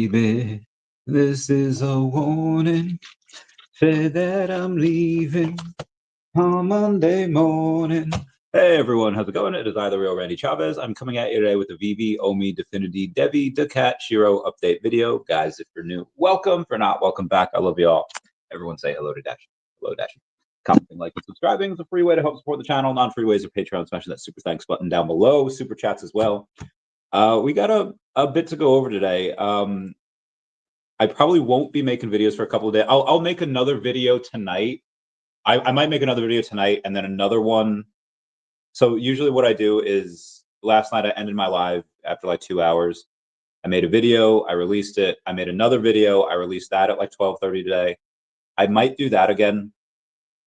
baby, this is a warning. Say that I'm leaving on Monday morning. Hey everyone, how's it going? It is I, the real Randy Chavez. I'm coming at you today with the VeVe, OMI, DEFFINITY, DEVVE, daCat, SHIRO update video. Guys, if you're new, welcome. For not, welcome back. I love you all. Everyone say hello to Dash. Hello, Dash. Commenting, like, and subscribing is a free way to help support the channel. Non-free ways are Patreon. Smashing that super thanks button down below. Super chats as well. We got a bit to go over today. I probably won't be making videos for a couple of days. I'll make another video tonight. I might make another video tonight and then another one. So usually what I do is last night I ended my live after like 2 hours. I made a video, I released it. I made another video, I released that at like 12:30 today. I might do that again.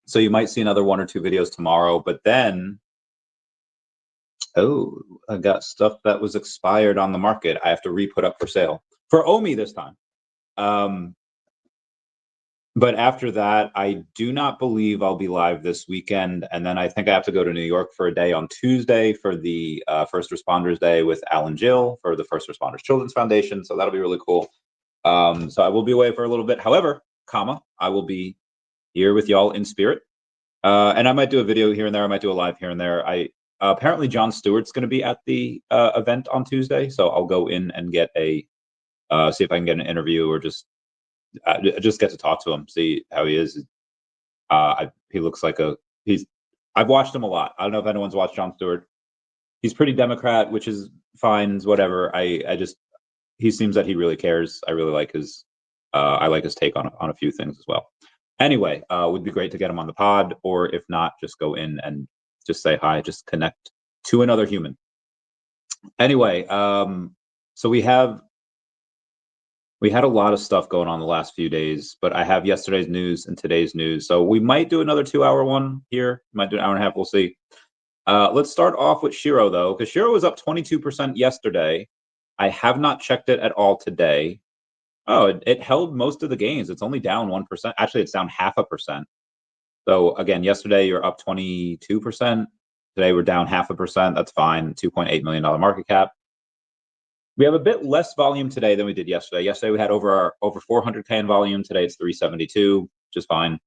So you might see another 1 or 2 videos tomorrow, but then, oh, I got stuff that was expired on the market. I have to re-put up for sale for OMI this time. But after that, I do not believe I'll be live this weekend. And then I think I have to go to New York for a day on Tuesday for the First Responders Day with Alan Jill for the First Responders Children's Foundation. So that'll be really cool. So I will be away for a little bit. However, I will be here with y'all in spirit. And I might do a video here and there. I might do a live here and there. Apparently Jon Stewart's going to be at the event on Tuesday. So I'll go in and get see if I can get an interview or just get to talk to him, see how he is. He looks like I've watched him a lot. I don't know if anyone's watched Jon Stewart. He's pretty Democrat, which is fine, whatever. He seems that he really cares. I really like I like his take on a few things as well. Anyway, would be great to get him on the pod, or if not, just go in and just say hi, just connect to another human. Anyway, so we had a lot of stuff going on the last few days, but I have yesterday's news and today's news. So we might do another 2-hour one here. Might do an hour and a half. We'll see. Let's start off with SHIRO, though, because SHIRO was up 22% yesterday. I have not checked it at all today. Oh, it held most of the gains. It's only down 1%. Actually, it's down 0.5%. So again, yesterday you're up 22%. Today we're down 0.5%. That's fine. $2.8 million market cap. We have a bit less volume today than we did yesterday. Yesterday we had over 400K in volume. Today it's 372, which is fine.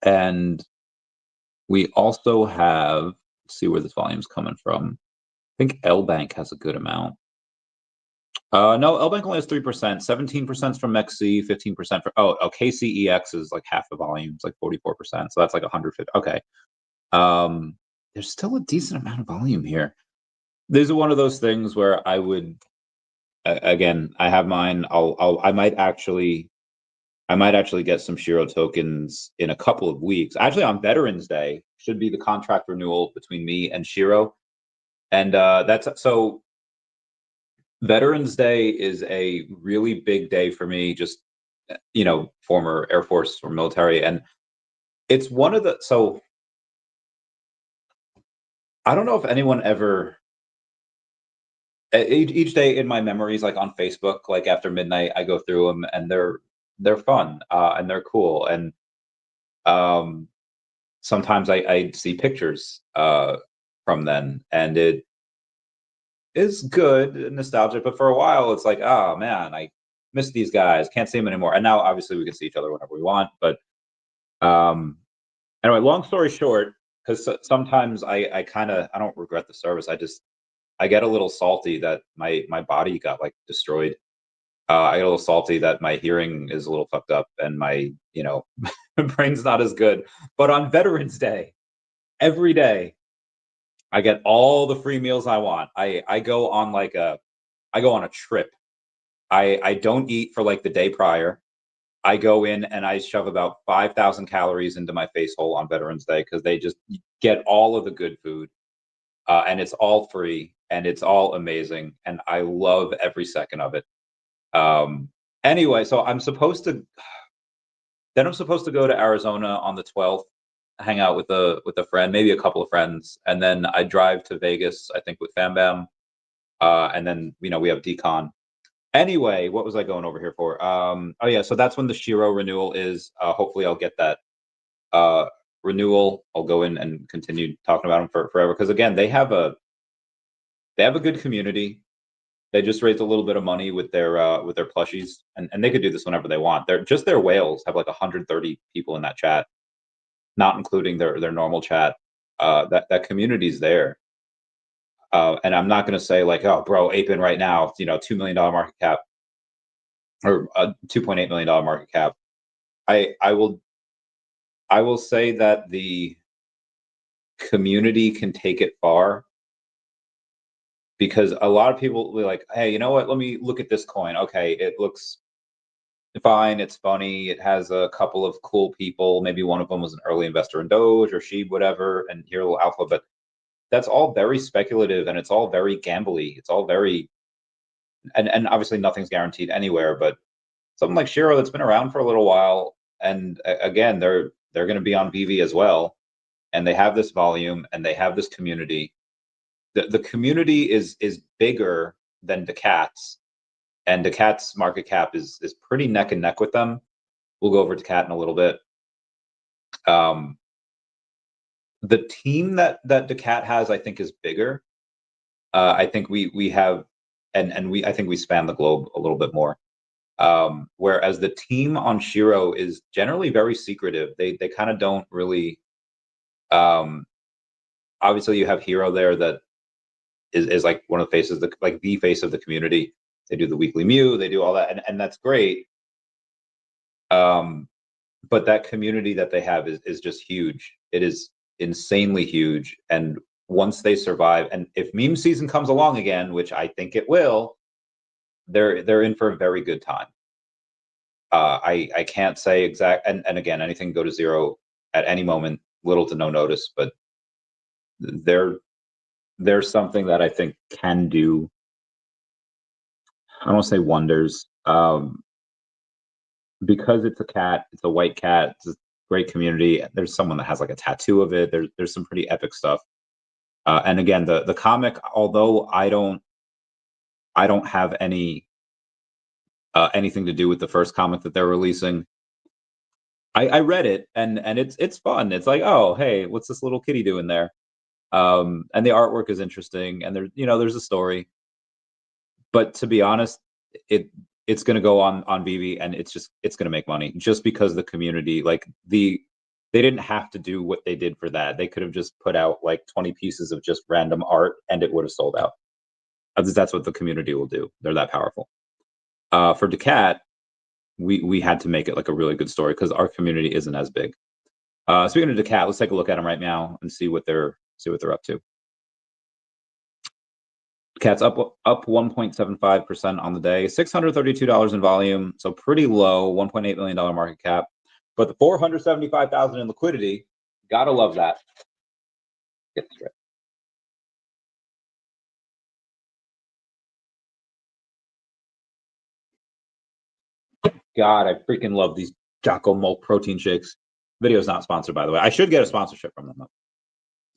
And we also have, let's see where this volume's coming from. I think L Bank has a good amount. No, L Bank only has 3%. 17% is from XC, 15% from KCEX is like half the volume. It's like 44%. So that's like 150. Okay. There's still a decent amount of volume here. This is one of those things where I would, again, I have mine. I might actually get some SHIRO tokens in a couple of weeks. Actually, on Veterans Day should be the contract renewal between me and SHIRO, and so. Veterans Day is a really big day for me. Just former Air Force or military, and it's one of the. So I don't know if anyone ever. Each day in my memories, like on Facebook, like after midnight, I go through them, and they're fun and they're cool, and sometimes I see pictures from then, and it is good and nostalgic. But for a while, it's like, oh man, I miss these guys, can't see them anymore. And now, obviously, we can see each other whenever we want. But anyway, long story short, because sometimes I don't regret the service. I get a little salty that my body got like destroyed. I get a little salty that my hearing is a little fucked up and my brain's not as good. But on Veterans Day, every day, I get all the free meals I want. I go on a trip. I don't eat for like the day prior. I go in and I shove about 5,000 calories into my face hole on Veterans Day because they just get all of the good food. And it's all free and it's all amazing. And I love every second of it. Anyway, so I'm supposed to go to Arizona on the 12th, hang out with a friend, maybe a couple of friends. And then I drive to Vegas, I think with Fam Bam. And then, we have Decon. Anyway, what was I going over here for? Oh yeah, so that's when the SHIRO renewal is. Hopefully I'll get that renewal. I'll go in and continue talking about them for forever. Because again, they have a good community. They just raised a little bit of money with their plushies, and they could do this whenever they want. Their whales have like 130 people in that chat, not including their normal chat. That community's there. And I'm not going to say like, oh, bro, ape in right now, $2 million market cap or $2.8 million market cap. I will say that the community can take it far, because a lot of people will be like, hey, you know what? Let me look at this coin. Okay, it looks fine. It's funny. It has a couple of cool people. Maybe one of them was an early investor in Doge or Sheeb, whatever, and here a little alpha. But that's all very speculative, and it's all very gambly. It's all very, and obviously nothing's guaranteed anywhere. But something like SHIRO that's been around for a little while, and again, they're going to be on VeVe as well, and they have this volume and they have this community. The community is bigger than daCat's, and daCat's market cap is pretty neck and neck with them. We'll go over daCat in a little bit. The team that daCat has, I think, is bigger. I think we have, and I think we span the globe a little bit more. Whereas the team on SHIRO is generally very secretive. They kind of don't really. Obviously, you have Hero there that is like one of the faces, like the face of the community. They do the weekly Mew, they do all that, and that's great. But that community that they have is just huge. It is insanely huge. And once they survive, and if meme season comes along again, which I think it will, they're in for a very good time. I can't say exact, and again, anything can go to zero at any moment, little to no notice, but there's something that I think can do, I don't want to say wonders, because it's a cat, it's a white cat, it's a great community. There's someone that has like a tattoo of it. There's some pretty epic stuff. And again, the comic, although I don't have anything to do with the first comic that they're releasing, I read it, and it's fun. It's like, oh, hey, what's this little kitty doing there? And the artwork is interesting, and there's a story. But to be honest, it's going to go on VeVe, and it's going to make money just because the community, like they didn't have to do what they did for that. They could have just put out like 20 pieces of just random art, and it would have sold out. That's what the community will do. They're that powerful. For daCat, we had to make it like a really good story because our community isn't as big. Speaking of daCat, let's take a look at them right now and see what they're up to. Cat's up 1.75% on the day, $632 in volume, so pretty low, $1.8 million market cap, but the $475,000 in liquidity, gotta love that. Get this right. God, I freaking love these Jocko Molt protein shakes. Video's not sponsored, by the way. I should get a sponsorship from them,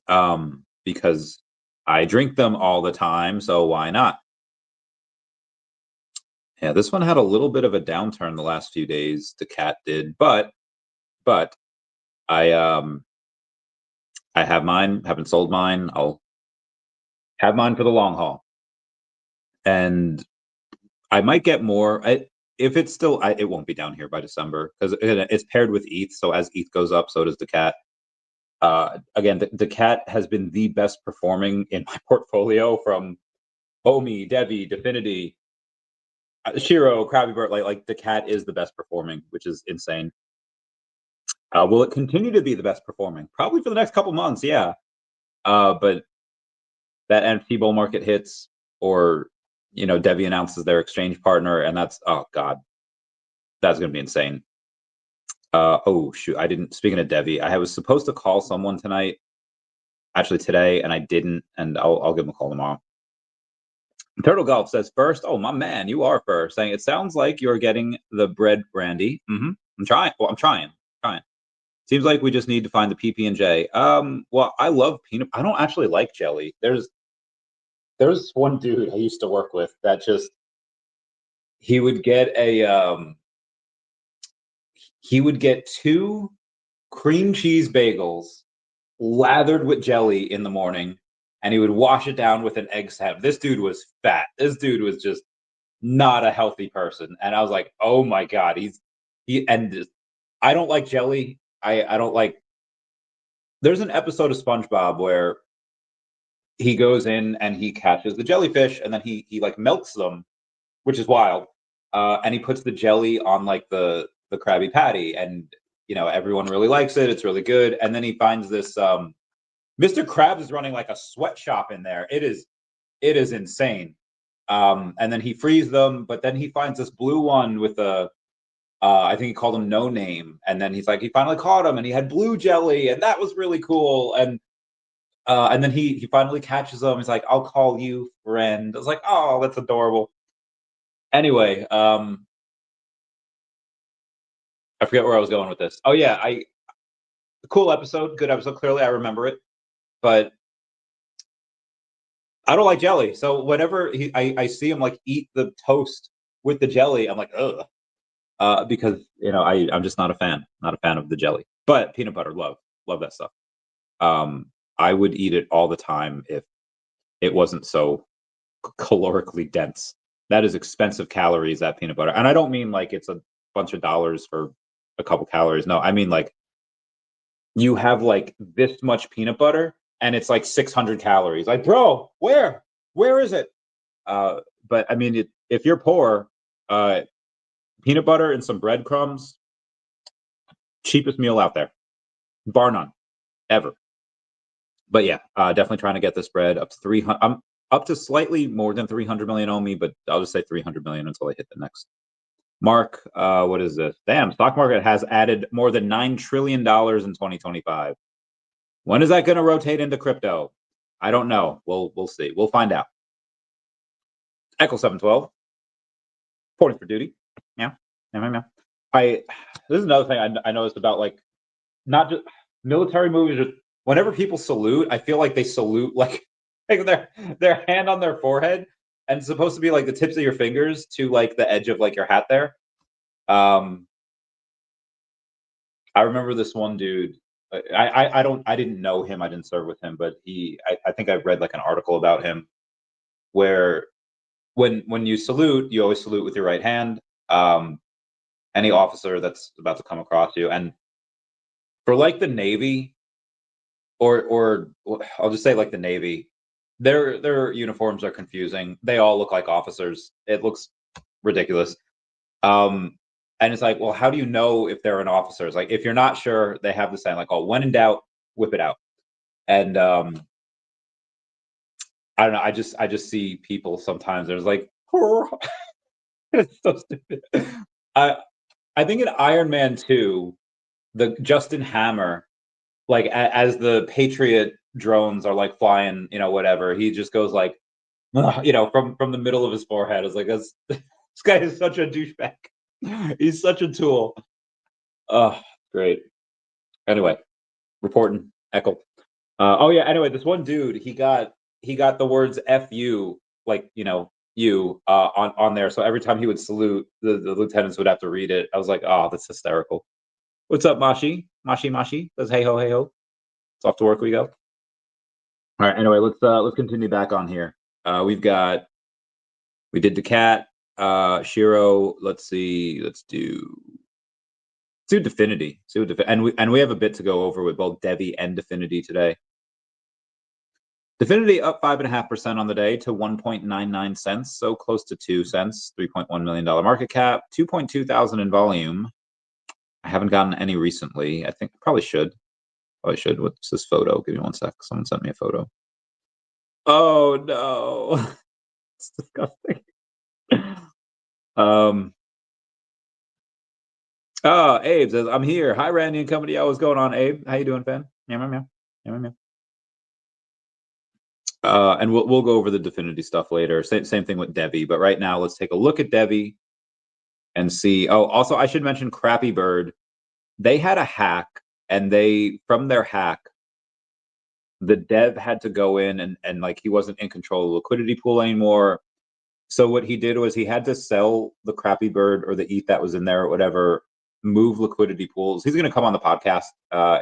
though, because I drink them all the time, so why not? Yeah, this one had a little bit of a downturn the last few days. daCat did, but I have mine. Haven't sold mine. I'll have mine for the long haul, and I might get more. If it's still, it won't be down here by December because it's paired with ETH. So as ETH goes up, so does daCat. Again, daCat has been the best performing in my portfolio from OMI, DEVVE, DEFINITY, SHIRO, Krabby Bird. Like daCat is the best performing, which is insane. Will it continue to be the best performing? Probably for the next couple months, yeah. But that NFT bull market hits, or DEVVE announces their exchange partner, and that's, oh god, that's gonna be insane. Oh shoot, I didn't. Speaking of DEVVE, I was supposed to call someone tonight, actually today, and I didn't, and I'll give them a call tomorrow. Turtle Golf says first. Oh my man, you are first. Saying it sounds like you're getting the bread brandy. I'm trying. Well, I'm trying. Seems like we just need to find the PB&J. Well, I love peanut. I don't actually like jelly. There's one dude I used to work with that he would get two cream cheese bagels lathered with jelly in the morning, and he would wash it down with an egg salad. This dude was fat. This dude was just not a healthy person. And I was like, oh my God, I don't like jelly. I don't like, there's an episode of SpongeBob where he goes in and he catches the jellyfish and then he like melts them, which is wild. And he puts the jelly on like the Krabby Patty, and everyone really likes it. It's really good. And then he finds this Mr. Krabs is running like a sweatshop in there. It is insane. And then he frees them, but then he finds this blue one with I think he called him No Name, and then he's like, he finally caught him, and he had blue jelly, and that was really cool. And then he finally catches him. He's like, I'll call you friend. I was like, oh, that's adorable. Anyway, I forget where I was going with this. Oh yeah, cool episode, good episode. Clearly, I remember it, but I don't like jelly. So whenever I see him like eat the toast with the jelly, I'm like, ugh. Because I'm just not a fan of the jelly. But peanut butter, love that stuff. I would eat it all the time if it wasn't so calorically dense. That is expensive calories, that peanut butter. And I don't mean like it's a bunch of dollars for a couple calories. No, I mean like you have like this much peanut butter and it's like 600 calories. Like, bro, where is it? But I mean, if you're poor, peanut butter and some breadcrumbs, cheapest meal out there, bar none, ever. But yeah, definitely trying to get this bread up to 300. I'm up to slightly more than 300 million OMI, but I'll just say 300 million until I hit the next mark. What is this? Damn, stock market has added more than $9 trillion in 2025. When is that going to rotate into crypto? I don't know. We'll see. We'll find out. Echo 712. Reporting for duty. Yeah. This is another thing I noticed about like not just military movies. Whenever people salute, I feel like they salute like their hand on their forehead, and it's supposed to be like the tips of your fingers to like the edge of like your hat there. I remember this one dude. I didn't know him. I didn't serve with him, but I think I've read like an article about him where when you salute, you always salute with your right hand. Any officer that's about to come across you, and for like the Navy, or I'll just say like the Navy, their uniforms are confusing. They all look like officers. It looks ridiculous. And it's like, well, how do you know if they're an officer? It's like, if you're not sure, they have the saying like, oh, when in doubt, whip it out. And I don't know. I just see people sometimes. There's like, it's so stupid. I think in Iron Man 2, the Justin Hammer, like as the Patriot drones are like flying, whatever, he just goes like, from the middle of his forehead. It's like, this guy is such a douchebag. He's such a tool. Oh, great. Anyway, reporting Echo. Oh yeah. Anyway, this one dude, he got the words "F you," like you on there. So every time he would salute, the lieutenants would have to read it. I was like, oh, that's hysterical. What's up, Mashi? Mashi says, hey ho, hey ho. It's off to work we go. All right. Anyway, let's continue back on here. We did daCat, SHIRO. Let's see. Let's do DEFINITY. And we have a bit to go over with both DEVVE and DEFINITY today. DEFINITY up 5.5% on the day to 1.99 cents, so close to 2 cents. $3.1 million market cap, 2.2 thousand in volume. I haven't gotten any recently. I think I probably should. What's this photo? Give me one sec. Someone sent me a photo. Oh no, it's disgusting. Abe says, I'm here. Hi, Randy and company. What's going on, Abe? How you doing, fan? Yeah. And we'll go over the DEFINITY stuff later. Same thing with DEVVE. But right now, let's take a look at DEVVE and see. Oh, also, I should mention Crappy Bird. They had a hack, and from their hack, the dev had to go in and like he wasn't in control of the liquidity pool anymore. So what he did was he had to sell the Crappy Bird or the ETH that was in there or whatever, move liquidity pools. He's going to come on the podcast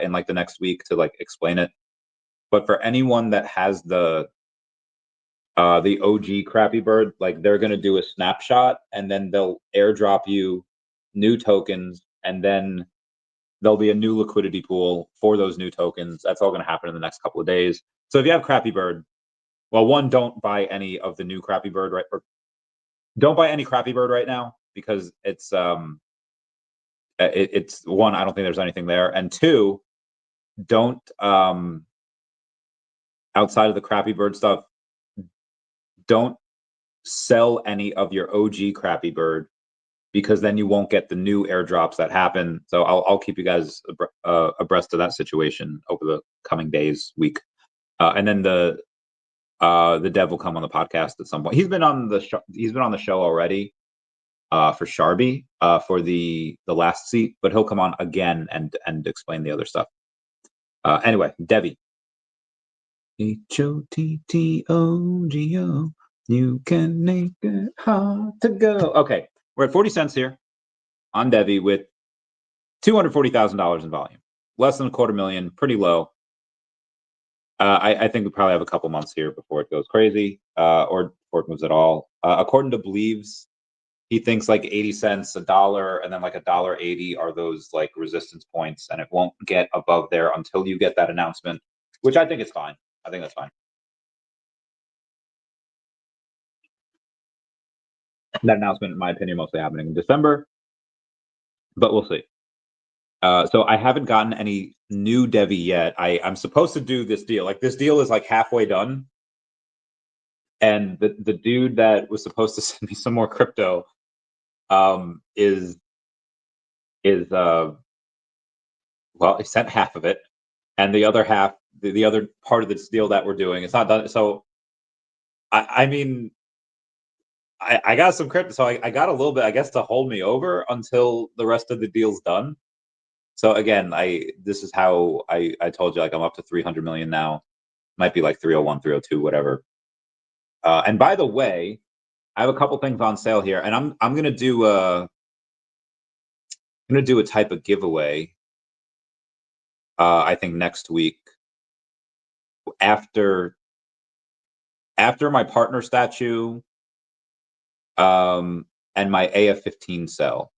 in like the next week to like explain it. But for anyone that has the OG Crappy Bird, like they're gonna do a snapshot and then they'll airdrop you new tokens, and then there'll be a new liquidity pool for those new tokens. That's all gonna happen in the next couple of days. So if you have Crappy Bird, well, one, don't buy any of the new Crappy Bird, right? Or don't buy any Crappy Bird right now, because it's it's one, I don't think there's anything there, and two, don't outside of the Crappy Bird stuff, don't sell any of your OG Crappy Bird, because then you won't get the new airdrops that happen. So I'll keep you guys abreast of that situation over the coming days, week, and then the dev will come on the podcast at some point. He's been on the show already for Sharby for the last seat, but he'll come on again and explain the other stuff. Anyway, DEVVE. HOTTOGO. You can make it hard to go. Okay, we're at 40 cents here on DEVVE with $240,000 in volume. Less than $250,000, pretty low. I think we probably have a couple months here before it goes crazy, or before it moves at all. According to Believes, he thinks like 80 cents, $1, and then like $1.80 are those like resistance points, and it won't get above there until you get that announcement, which I think is fine. I think that's fine. That announcement, in my opinion, mostly happening in December, but we'll see. So I haven't gotten any new DEVVE yet. I'm supposed to do this deal. Like, this deal is like halfway done, and the dude that was supposed to send me some more crypto is well, he sent half of it, and the other half, the other part of this deal that we're doing, it's not done. So I mean, I got some crypto, so I got a little bit, I guess, to hold me over until the rest of the deal's done. So again, this is how I told you, like, I'm up to 300 million now. Might be like 301, 302, whatever. And by the way, I have a couple things on sale here, and I'm gonna do a type of giveaway. I think next week, after my partner statue, and my AF15 sell.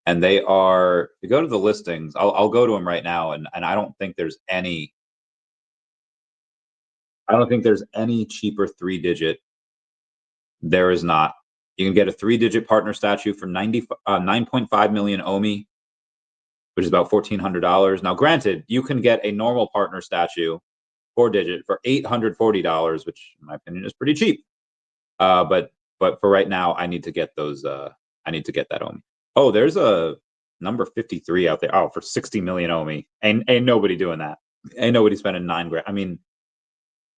And they are, if you go to the listings, I'll go to them right now, and I don't think there's any cheaper 3-digit. There is not. You can get a 3-digit partner statue for 9.5 million OMI, which is about $1,400. Now, granted, you can get a normal partner statue 4-digit for $840, which in my opinion is pretty cheap. But for right now, I need to get those. I need to get that OMI. Oh, there's a number 53 out there. Oh, for 60 million OMI. Ain't nobody doing that. Ain't nobody spending $9,000. I mean,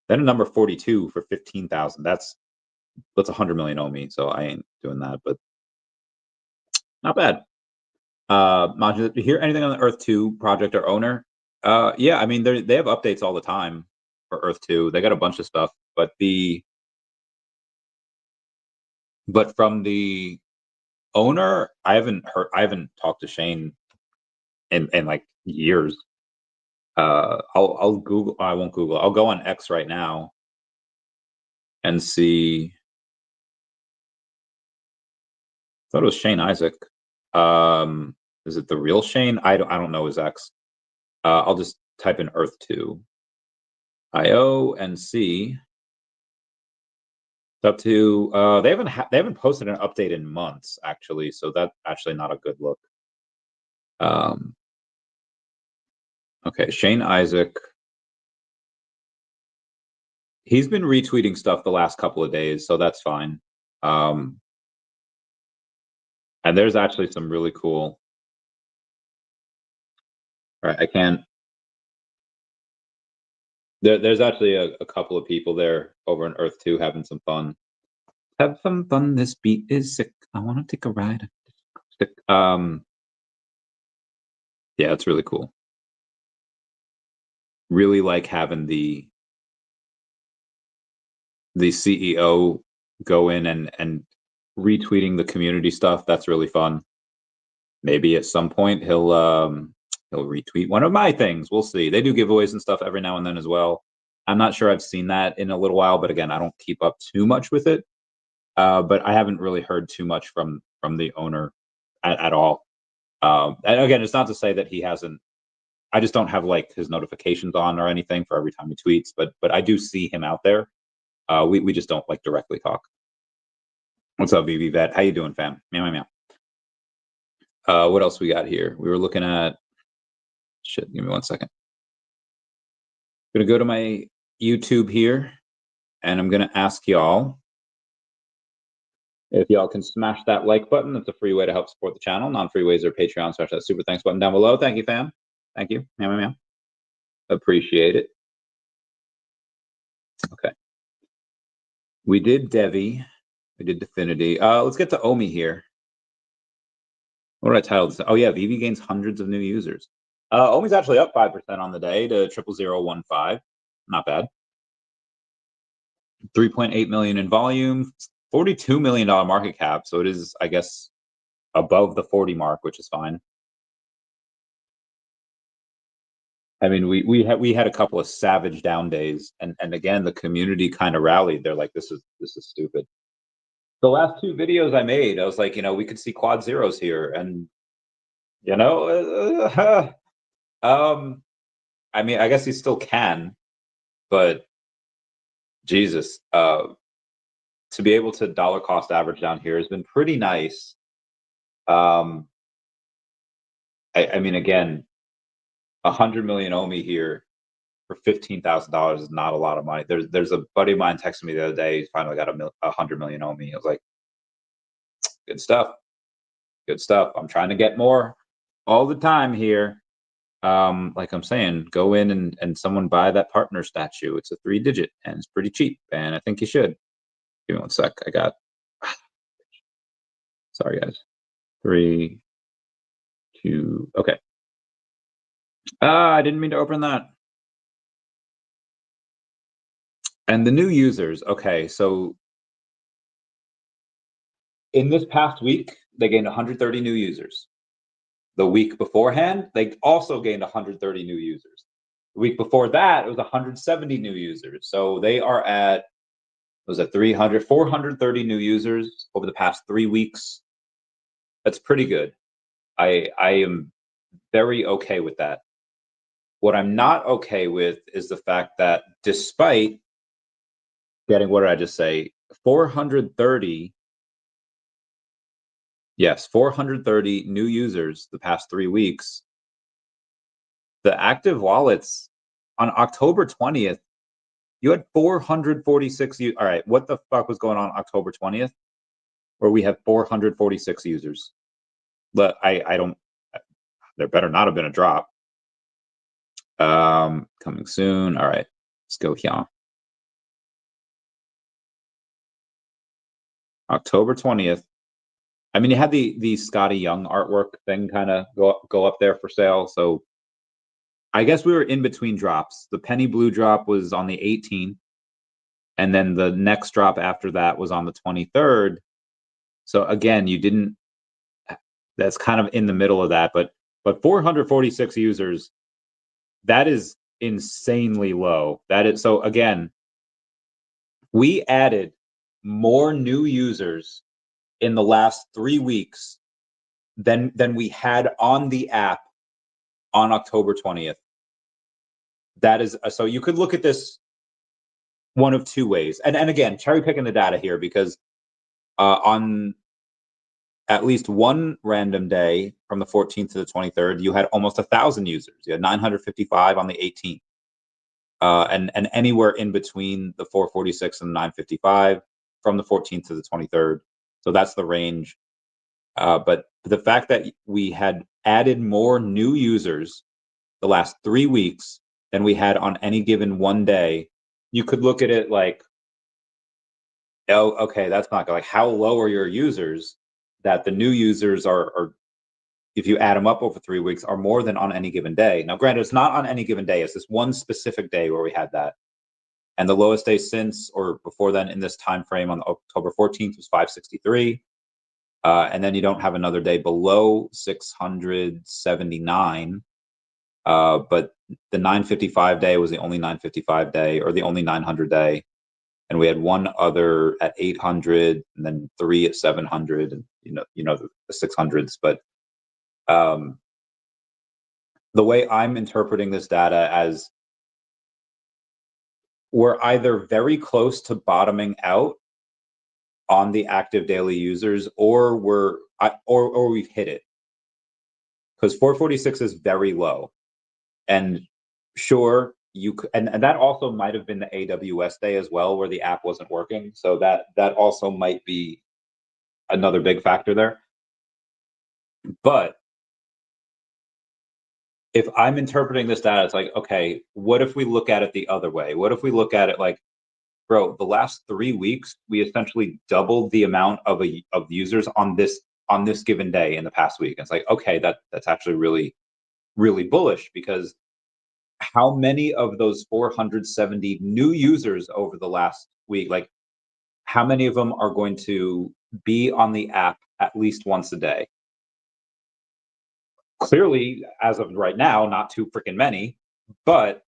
then a number 42 for 15,000. That's 100 million OMI. So I ain't doing that, but not bad. Maj, did you hear anything on the Earth2 project or owner? Yeah, I mean, they have updates all the time for Earth2. They got a bunch of stuff, but from the owner, I haven't talked to Shane in like years. I'll Google. I won't Google. I'll go on X right now and see. I thought it was Shane Isaac. Is it the real Shane? I don't know his X. I'll just type in Earth2 IO and see. It's up to they haven't posted an update in months, actually, so that's actually not a good look. Okay, Shane Isaac. He's been retweeting stuff the last couple of days, so that's fine. And there's actually some really cool. All right, I can't. There's actually a couple of people there over in Earth2 having some fun. Have some fun. This beat is sick. I want to take a ride. Yeah, it's really cool. Really like having the CEO go in and retweeting the community stuff. That's really fun. Maybe at some point he'll he'll retweet one of my things. We'll see. They do giveaways and stuff every now and then as well. I'm not sure I've seen that in a little while, but again, I don't keep up too much with it. But I haven't really heard too much from the owner at all. And again, it's not to say that he hasn't. I just don't have like his notifications on or anything for every time he tweets, but I do see him out there. We just don't like directly talk. What's up, VeVe Vet? How you doing, fam? Meow meow meow. What else we got here? We were looking at. Shit, give me 1 second. I'm gonna go to my YouTube here, and I'm gonna ask y'all if y'all can smash that like button. That's a free way to help support the channel. Non-free ways are Patreon. Smash that super thanks button down below. Thank you, fam. Thank you. Meow, meow, meow. Appreciate it. Okay. We did DEVVE. We did Definity. Let's get to OMI here. What did I title this? Oh, yeah. VeVe gains hundreds of new users. OMI's actually up 5% on the day to 00015. Not bad. 3.8 million in volume. $42 million market cap. So it is, I guess, above the 40 mark, which is fine. I mean, we had a couple of savage down days, and again, the community kind of rallied. They're like, this is stupid. The last two videos I made, I was like, we could see quad zeros here, and I mean, I guess he still can, but Jesus, to be able to dollar cost average down here has been pretty nice. I mean, again, 100 million OMI here for $15,000 is not a lot of money. There's a buddy of mine texted me the other day. He finally got 100 million OMI. I was like, good stuff. Good stuff. I'm trying to get more all the time here. Like I'm saying, go in and someone buy that partner statue. It's a 3-digit and it's pretty cheap. And I think you should. Give me 1 sec. I got, sorry guys. 3, 2, okay. I didn't mean to open that. And the new users, okay, so in this past week, they gained 130 new users. The week beforehand, they also gained 130 new users. The week before that, it was 170 new users. So they are at, was it 430 new users over the past 3 weeks. That's pretty good. I am very okay with that. What I'm not okay with is the fact that despite getting, what did I just say? 430, yes, 430 new users the past 3 weeks. The active wallets on October 20th, you had 446. All right, what the fuck was going on October 20th? Where we have 446 users. But I don't, there better not have been a drop. Coming soon. All right, let's go here. October 20th. I mean, you had the Scotty Young artwork thing kind of go up there for sale. So I guess we were in between drops. The penny blue drop was on the 18th. And then the next drop after that was on the 23rd. So again, you didn't, that's kind of in the middle of that, but 446 users, that is insanely low. That is, so again, we added more new users in the last 3 weeks than we had on the app on October 20th. That is, so you could look at this one of two ways. And again, cherry picking the data here, because on at least one random day from the 14th to the 23rd, you had almost 1,000 users. You had 955 on the 18th. And anywhere in between the 446 and 955 from the 14th to the 23rd. So that's the range. But the fact that we had added more new users the last 3 weeks than we had on any given one day, you could look at it like, oh, okay, that's not like, how low are your users that the new users are, if you add them up over 3 weeks, are more than on any given day. Now, granted, it's not on any given day. It's this one specific day where we had that. And the lowest day since, or before then in this time frame on October 14th was 563. And then you don't have another day below 679 But the 955 day was the only 955 day, or the only 900 day. And we had one other at 800, and then 3 at 700, and the 600s. But the way I'm interpreting this data as, we're either very close to bottoming out on the active daily users, or we've hit it, because 446 is very low. And sure, and that also might have been the AWS day as well, where the app wasn't working. So that also might be another big factor there. But if I'm interpreting this data, it's like, okay, what if we look at it the other way? What if we look at it like, bro, the last 3 weeks, we essentially doubled the amount of users on this given day in the past week. And it's like, okay, that's actually really, really bullish, because how many of those 470 new users over the last week, like how many of them are going to be on the app at least once a day? Clearly, as of right now, not too freaking many. But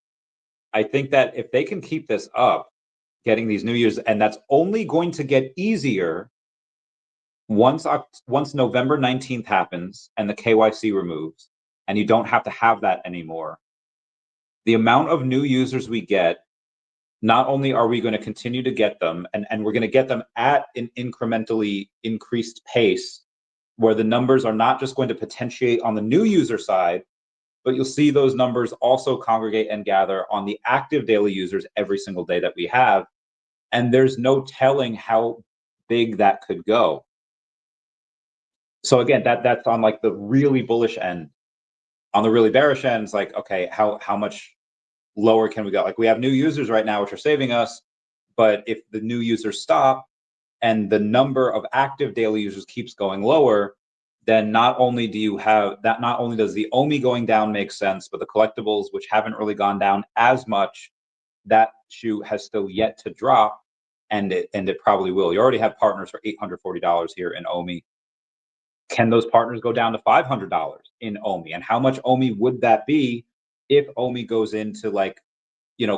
I think that if they can keep this up, getting these new users, and that's only going to get easier once November 19th happens and the KYC removes, and you don't have to have that anymore. The amount of new users we get, not only are we going to continue to get them, and we're going to get them at an incrementally increased pace, where the numbers are not just going to potentiate on the new user side, but you'll see those numbers also congregate and gather on the active daily users every single day that we have. And there's no telling how big that could go. So again, that's on like the really bullish end. On the really bearish end, it's like, okay, how much lower can we go? Like, we have new users right now, which are saving us, but if the new users stop and the number of active daily users keeps going lower, then not only does the OMI going down make sense, but the collectibles, which haven't really gone down as much, that shoe has still yet to drop, and it probably will. You already have partners for $840 here in OMI. Can those partners go down to $500 in OMI? And how much OMI would that be if OMI goes into like,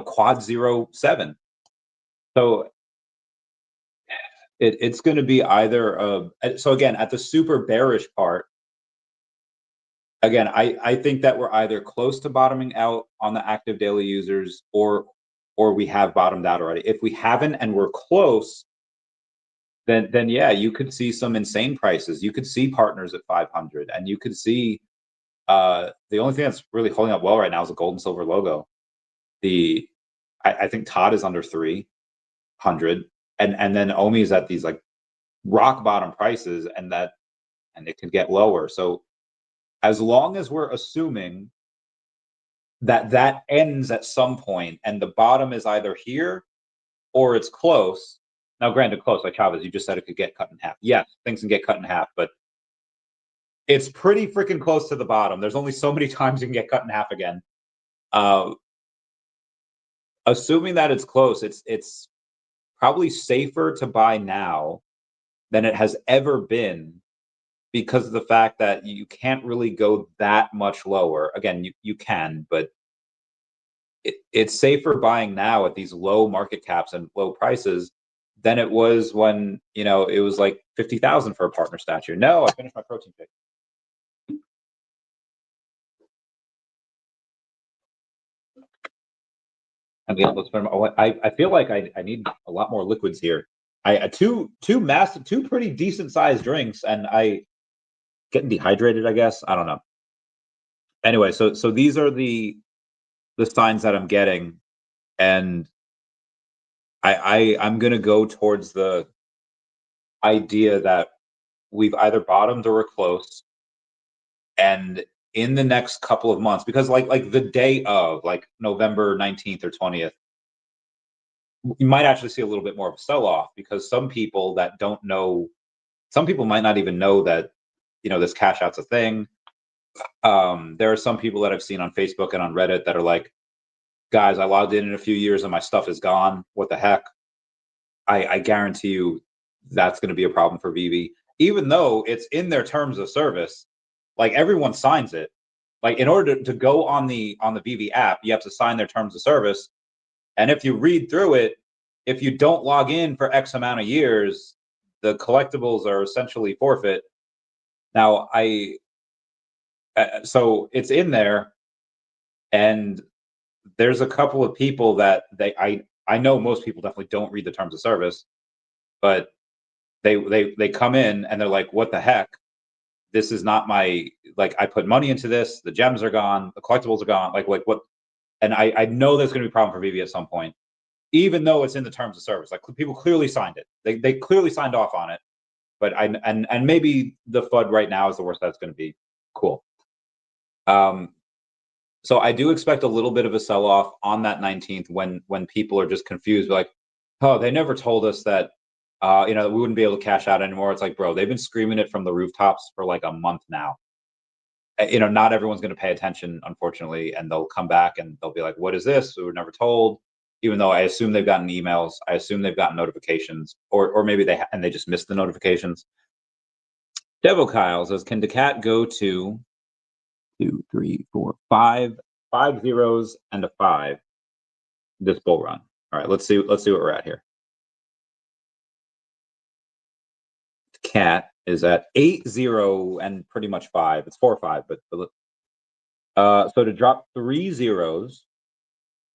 quad 07? So it's going to be either so again, at the super bearish part, again, I think that we're either close to bottoming out on the active daily users, or we have bottomed out already. If we haven't and we're close, then yeah, you could see some insane prices. You could see partners at 500, and you could see the only thing that's really holding up well right now is a gold and silver logo. I think Todd is under 300, and then OMI is at these like rock bottom prices, and it could get lower. So as long as we're assuming that ends at some point, and the bottom is either here or it's close. Now, granted, close, like Chavez, you just said it could get cut in half. Yes, things can get cut in half, but it's pretty freaking close to the bottom. There's only so many times you can get cut in half again. Assuming that it's close, it's probably safer to buy now than it has ever been, because of the fact that you can't really go that much lower. Again, you can, but it's safer buying now at these low market caps and low prices than it was when, it was like 50,000 for a partner statue. No, I finished my protein shake. And yeah, I feel like I need a lot more liquids here. I two pretty decent sized drinks, and I getting dehydrated, I guess. I don't know. Anyway, so these are the signs that I'm getting, and I'm gonna go towards the idea that we've either bottomed or we're close, and in the next couple of months, because like the day of like November 19th or 20th, you might actually see a little bit more of a sell-off, because some people might not even know that this cash out's a thing. There are some people that I've seen on Facebook and on Reddit that are like, guys, I logged in a few years and my stuff is gone. What the heck? I guarantee you that's going to be a problem for VeVe, even though it's in their terms of service. Like, everyone signs it. like in order to go on the VeVe app, you have to sign their terms of service. And if you read through it, if you don't log in for X amount of years, the collectibles are essentially forfeit. Now, so it's in there, and there's a couple of people that I know most people definitely don't read the terms of service, but they come in and they're like, what the heck? This is not my, like, I put money into this, the gems are gone, the collectibles are gone, like what? And I know there's going to be a problem for VeVe at some point, even though it's in the terms of service. Like, people clearly signed it. They clearly signed off on it. But and maybe the FUD right now is the worst that's going to be. Cool. So I do expect a little bit of a sell-off on that 19th when people are just confused, like, oh, they never told us that, we wouldn't be able to cash out anymore. It's like, bro, they've been screaming it from the rooftops for like a month now. Not everyone's going to pay attention, unfortunately, and they'll come back and they'll be like, what is this? We were never told. Even though I assume they've gotten emails, I assume they've gotten notifications, or maybe they just missed the notifications. Devo Kyle says, can daCat go to 2, 3, 4, 5 zeros and a 5 this bull run? All right, let's see what we're at here. Cat is at 8, 0, and pretty much 5. It's 4 or 5, but so to drop 3 zeros,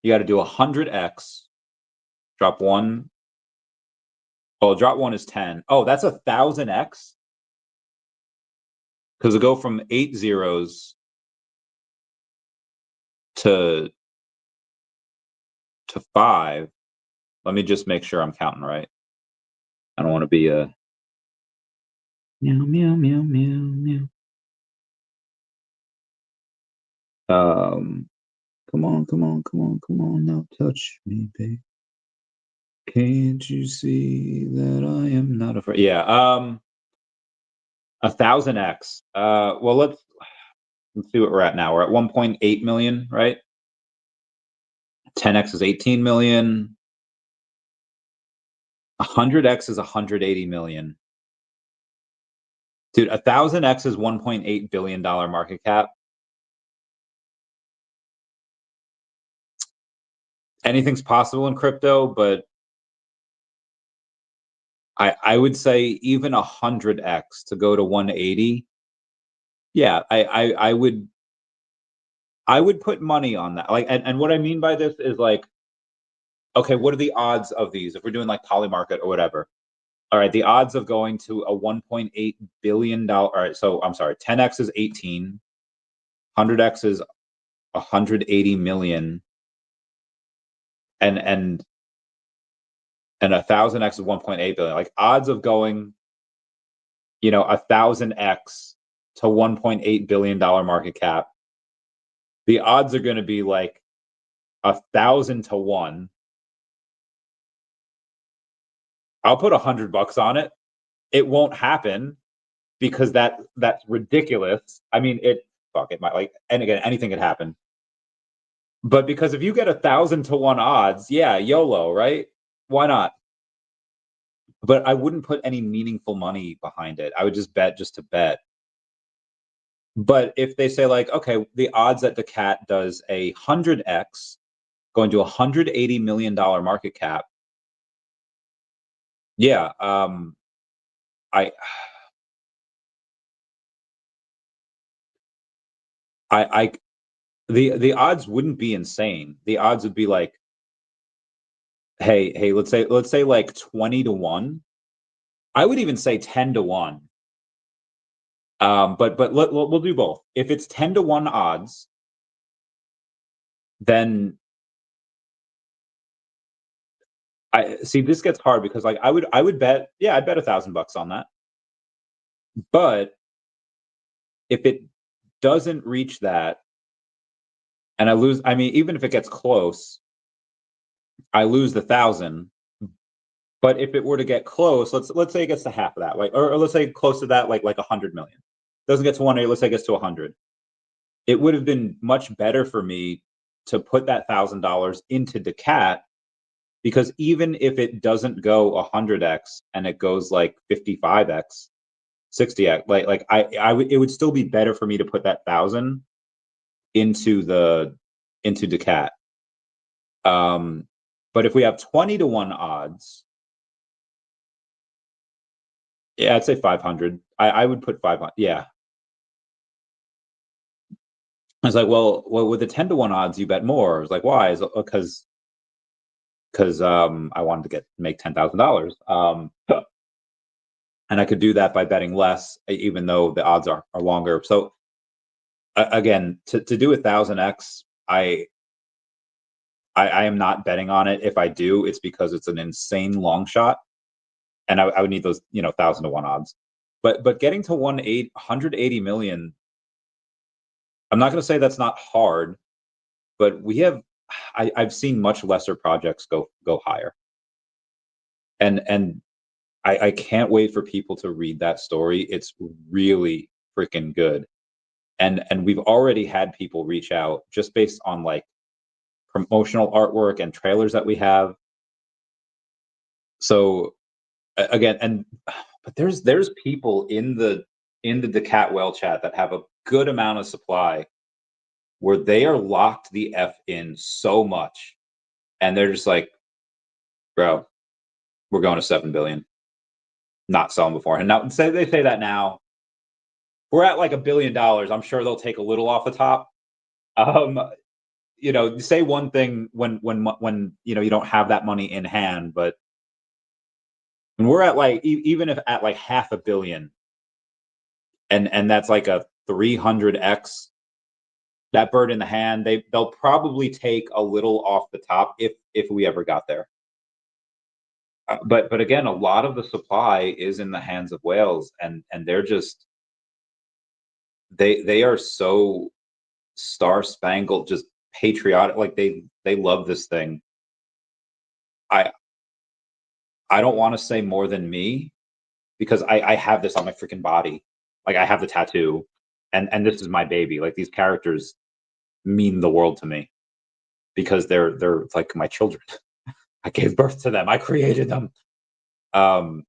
you got to do 100x. Drop 1. Oh, drop 1 is 10. Oh, that's 1,000x. Because it'll go from 8 zeros to 5. Let me just make sure I'm counting right. I don't want to be a meow meow meow meow meow. Come on, now touch me, babe. Can't you see that I am not afraid? Yeah, 1,000x. Well, let's see what we're at now. We're at 1.8 million, right? 10x is 18 million. 100x is 180 million. Dude, 1,000x is $1.8 billion market cap. Anything's possible in crypto, but I would say even 100x to go to 180. Yeah, I would put money on that. Like, and what I mean by this is, like, okay, what are the odds of these? If we're doing like Polymarket or whatever. All right, the odds of going to a $1.8 billion. All right, so I'm sorry, 10x is 18, 100x is 180 million, and 1,000x is 1.8 billion. Like, odds of going, 1,000x to $1.8 billion market cap. The odds are going to be like 1,000 to 1. I'll put $100 on it. It won't happen because that's ridiculous. I mean, it might, like, and again, anything could happen. But because if you get 1,000 to 1 odds, yeah, YOLO, right? Why not? But I wouldn't put any meaningful money behind it. I would just bet just to bet. But if they say, like, okay, the odds that daCat does 100x going to $180 million market cap, yeah, the odds wouldn't be insane. The odds would be like, hey, let's say like 20 to 1. I would even say 10 to 1. But we'll do both. If it's 10 to 1 odds, then I see this gets hard because, like, I would bet, yeah, I'd bet $1,000 on that. But if it doesn't reach that and I lose, I mean, even if it gets close, I lose the 1,000. But if it were to get close, let's say it gets to half of that, like, or let's say close to that, like 100 million. Doesn't get to 180, let's say it gets to 100. It would have been much better for me to put that $1,000 into daCat, because even if it doesn't go 100x and it goes like 55x, 60x, it would still be better for me to put that 1,000 into daCat. But if we have 20 to 1 odds, yeah, I'd say 500. I would put 500. Yeah. I was like, well, with the 10 to 1 odds, you bet more. I was like, why? Because I wanted to make $10,000. And I could do that by betting less, even though the odds are longer. So again, to do 1,000x, I am not betting on it. If I do, it's because it's an insane long shot, and I would need those 1,000 to 1 odds. But getting to 180 million, I'm not going to say that's not hard, but I've seen much lesser projects go higher, and I can't wait for people to read that story. It's really freaking good, and we've already had people reach out just based on like promotional artwork and trailers that we have. So again, but there's people in the daCat whale chat that have a good amount of supply where they are locked the F in so much, and they're just like, bro, we're going to 7 billion, not selling beforehand. Now they say that now we're at like $1 billion. I'm sure they'll take a little off the top. Say one thing when you don't have that money in hand, but when we're at like even if at like $500 million, and that's like a 300x that bird in the hand, they'll probably take a little off the top if we ever got there. But again, a lot of the supply is in the hands of whales, and they're just they are so star spangled, just patriotic, like they love this thing. I don't want to say more than me, because I have this on my freaking body. Like I have the tattoo, and this is my baby. Like these characters mean the world to me because they're like my children. I gave birth to them. I created them. But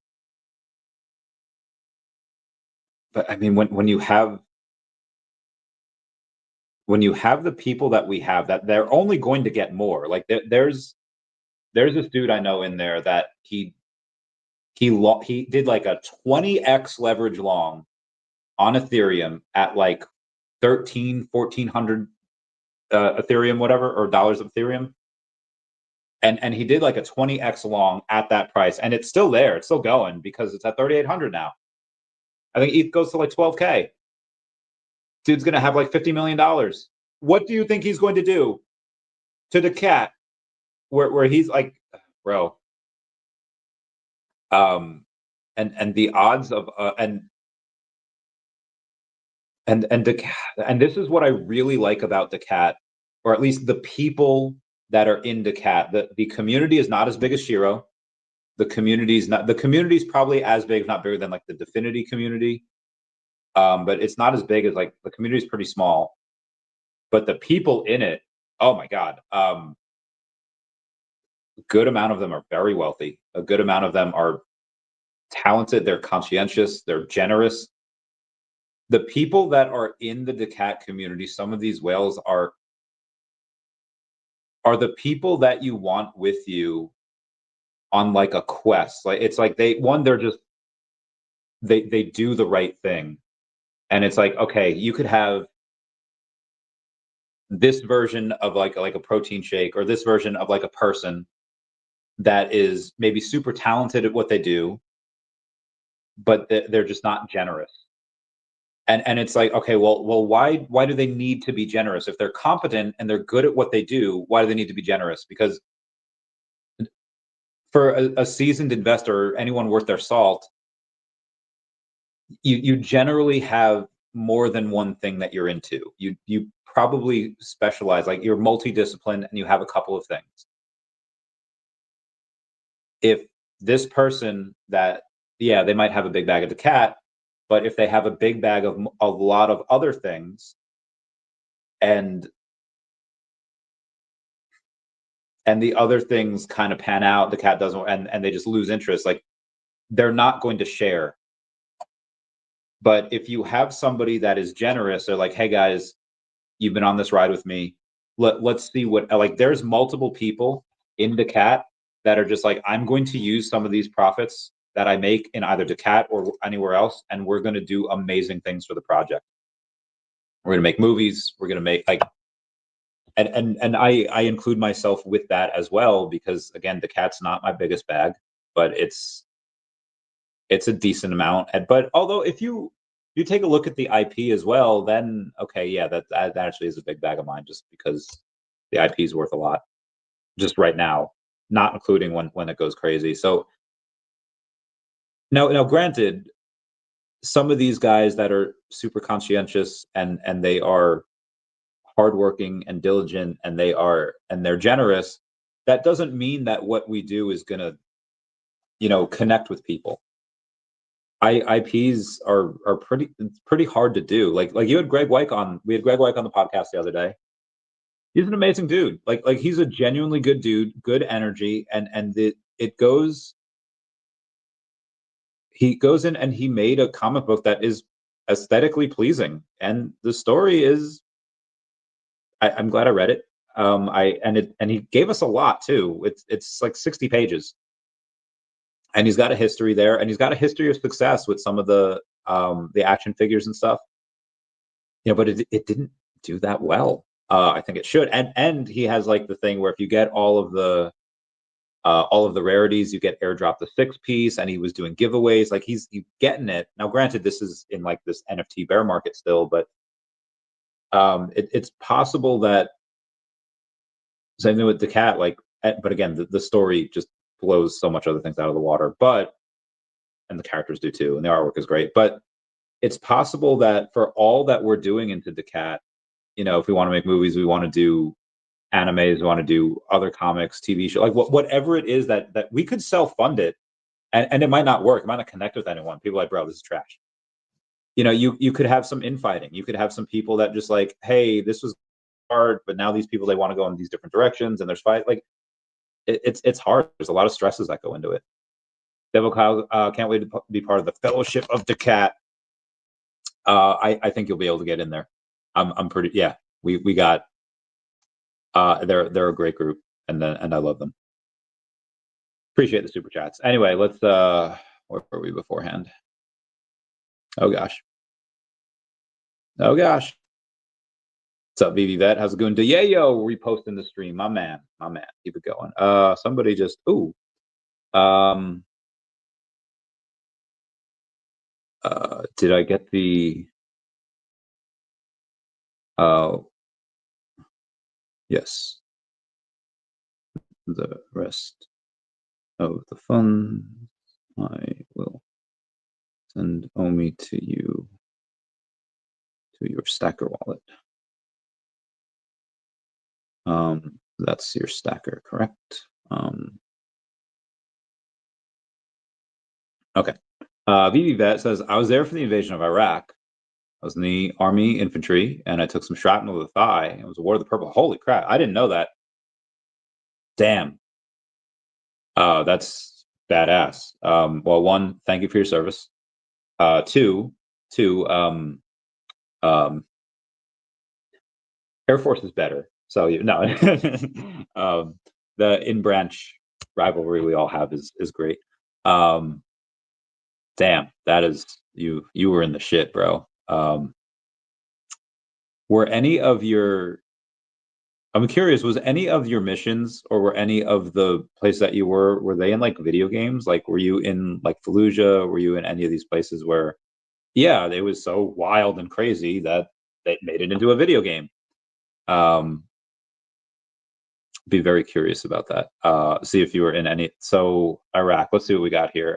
I mean, when you have the people that we have, that they're only going to get more. Like there's this dude I know in there that he did like a 20x leverage long on Ethereum at like 1,400 Ethereum, whatever, or dollars of Ethereum. And he did like a 20x long at that price, and it's still there. It's still going because it's at 3,800 now. I think ETH goes to like 12K. Dude's gonna have like $50 million. What do you think he's going to do to daCat, where he's like, bro? And the odds of and this is what I really like about daCat, or at least the people that are in daCat. The community is not as big as SHIRO. The community's probably as big, if not bigger, than like the Definity community. But it's not as big as, like, the community is pretty small. But the people in it, oh my God. A good amount of them are very wealthy. A good amount of them are talented, they're conscientious, they're generous. The people that are in the daCat community, some of these whales are the people that you want with you on like a quest. Like it's like they do the right thing. And it's like, okay, you could have this version of like a protein shake, or this version of like a person that is maybe super talented at what they do, but they're just not generous. And it's like, okay, well, why do they need to be generous? If they're competent and they're good at what they do, why do they need to be generous? Because for a seasoned investor, or anyone worth their salt, you generally have more than one thing that you're into. You probably specialize, like you're multidisciplined and you have a couple of things. If this person that, yeah, they might have a big bag of daCat, but if they have a big bag of a lot of other things, and the other things kind of pan out, daCat doesn't, and they just lose interest, like they're not going to share. But if you have somebody that is generous, they're like, hey guys, You've been on this ride with me. Let's see what, like, there's multiple people in daCat that are just like, I'm going to use some of these profits that I make in either daCat or anywhere else, and we're going to do amazing things for the project. We're going to make movies. We're going to make, like, and I include myself with that as well, because again, daCat's not my biggest bag, but it's a decent amount. But although if you take a look at the IP as well, then okay, yeah, that actually is a big bag of mine, just because the IP is worth a lot just right now, not including when it goes crazy. So now granted, some of these guys that are super conscientious and they are hardworking and diligent and they're generous, that doesn't mean that what we do is gonna, connect with people. IPs are pretty hard to do. Like you had Greg Wyke on. We had Greg Wyke on the podcast the other day. He's an amazing dude. Like he's a genuinely good dude, good energy, and it goes. He goes in and he made a comic book that is aesthetically pleasing, and the story is. I'm glad I read it. And he gave us a lot too. It's like 60 pages. And he's got a history there, and he's got a history of success with some of the action figures and stuff. But it didn't do that well. I think it should. And he has like the thing where if you get all of the rarities, you get airdrop the 6-piece, and he was doing giveaways. Like he's getting it. Now, granted, this is in like this NFT bear market still, but it's possible that same thing with daCat. Like, but again, the story just blows so much other things out of the water. And the characters do too, and the artwork is great. But it's possible that for all that we're doing into daCat, if we want to make movies, we want to do animes, we want to do other comics, TV show, like whatever it is that we could self-fund it, and it might not work. It might not connect with anyone. People are like, bro, this is trash. You could have some infighting. You could have some people that just like, hey, this was hard, but now these people, they want to go in these different directions, and there's fight. Like it's hard. There's a lot of stresses that go into it. Devil Kyle, can't wait to be part of the Fellowship of daCat. I think you'll be able to get in there. I'm pretty, yeah. We got they're a great group, and I love them. Appreciate the super chats. Anyway, let's where were we beforehand? Oh gosh. What's up, VeVe Vet? How's it going? Yeah, yo, reposting the stream. My man. Keep it going. Somebody just did I get the yes. The rest of the funds I will send OMI to you, to your stacker wallet. That's your stacker, correct? Okay. VeVe Vet says, I was there for the invasion of Iraq. I was in the Army infantry, and I took some shrapnel to the thigh. It was a War of the Purple. Holy crap! I didn't know that. Damn. That's badass. Well, one, thank you for your service. Two, Air Force is better. So no, the in-branch rivalry we all have is great. Damn, that is you were in the shit, bro. Were any of your, I'm curious, was any of your missions, or were any of the places that you were they in like video games? Like, were you in like Fallujah? Were you in any of these places where, yeah, it was so wild and crazy that they made it into a video game? Be very curious about that. See if you were in any. So Iraq, let's see what we got here.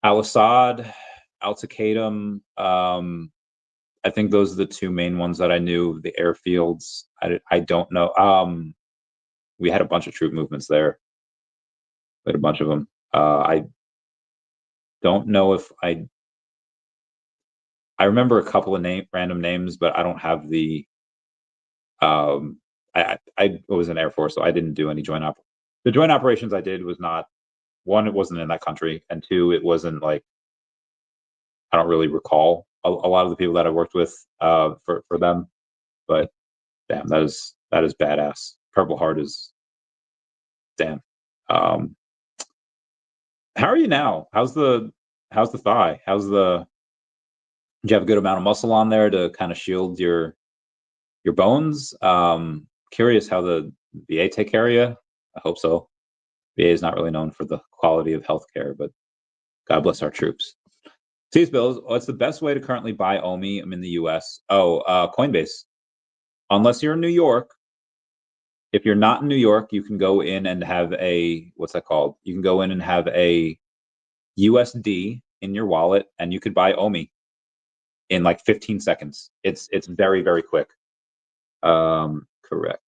Al-Assad, Al-Taqaidum. I think those are the two main ones that I knew. The airfields, I don't know. We had a bunch of troop movements there. We had a bunch of them. I don't know if I remember a couple of random names, but I don't have the. I was in Air Force, so I didn't do any joint op. The joint operations I did was not, one, it wasn't in that country, and two, it wasn't like, I don't really recall a lot of the people that I worked with for them. But damn, that is badass. Purple Heart is damn. How are you now? How's the thigh? Do you have a good amount of muscle on there to kind of shield your bones? Curious how the VA take care of you. I hope so. VA is not really known for the quality of healthcare, but God bless our troops. These bills. What's the best way to currently buy OMI? I'm in the US. Coinbase. Unless you're in New York. If you're not in New York, you can go in and have a, what's that called? You can go in and have a USD in your wallet, and you could buy OMI in like 15 seconds. It's very, very quick. Correct.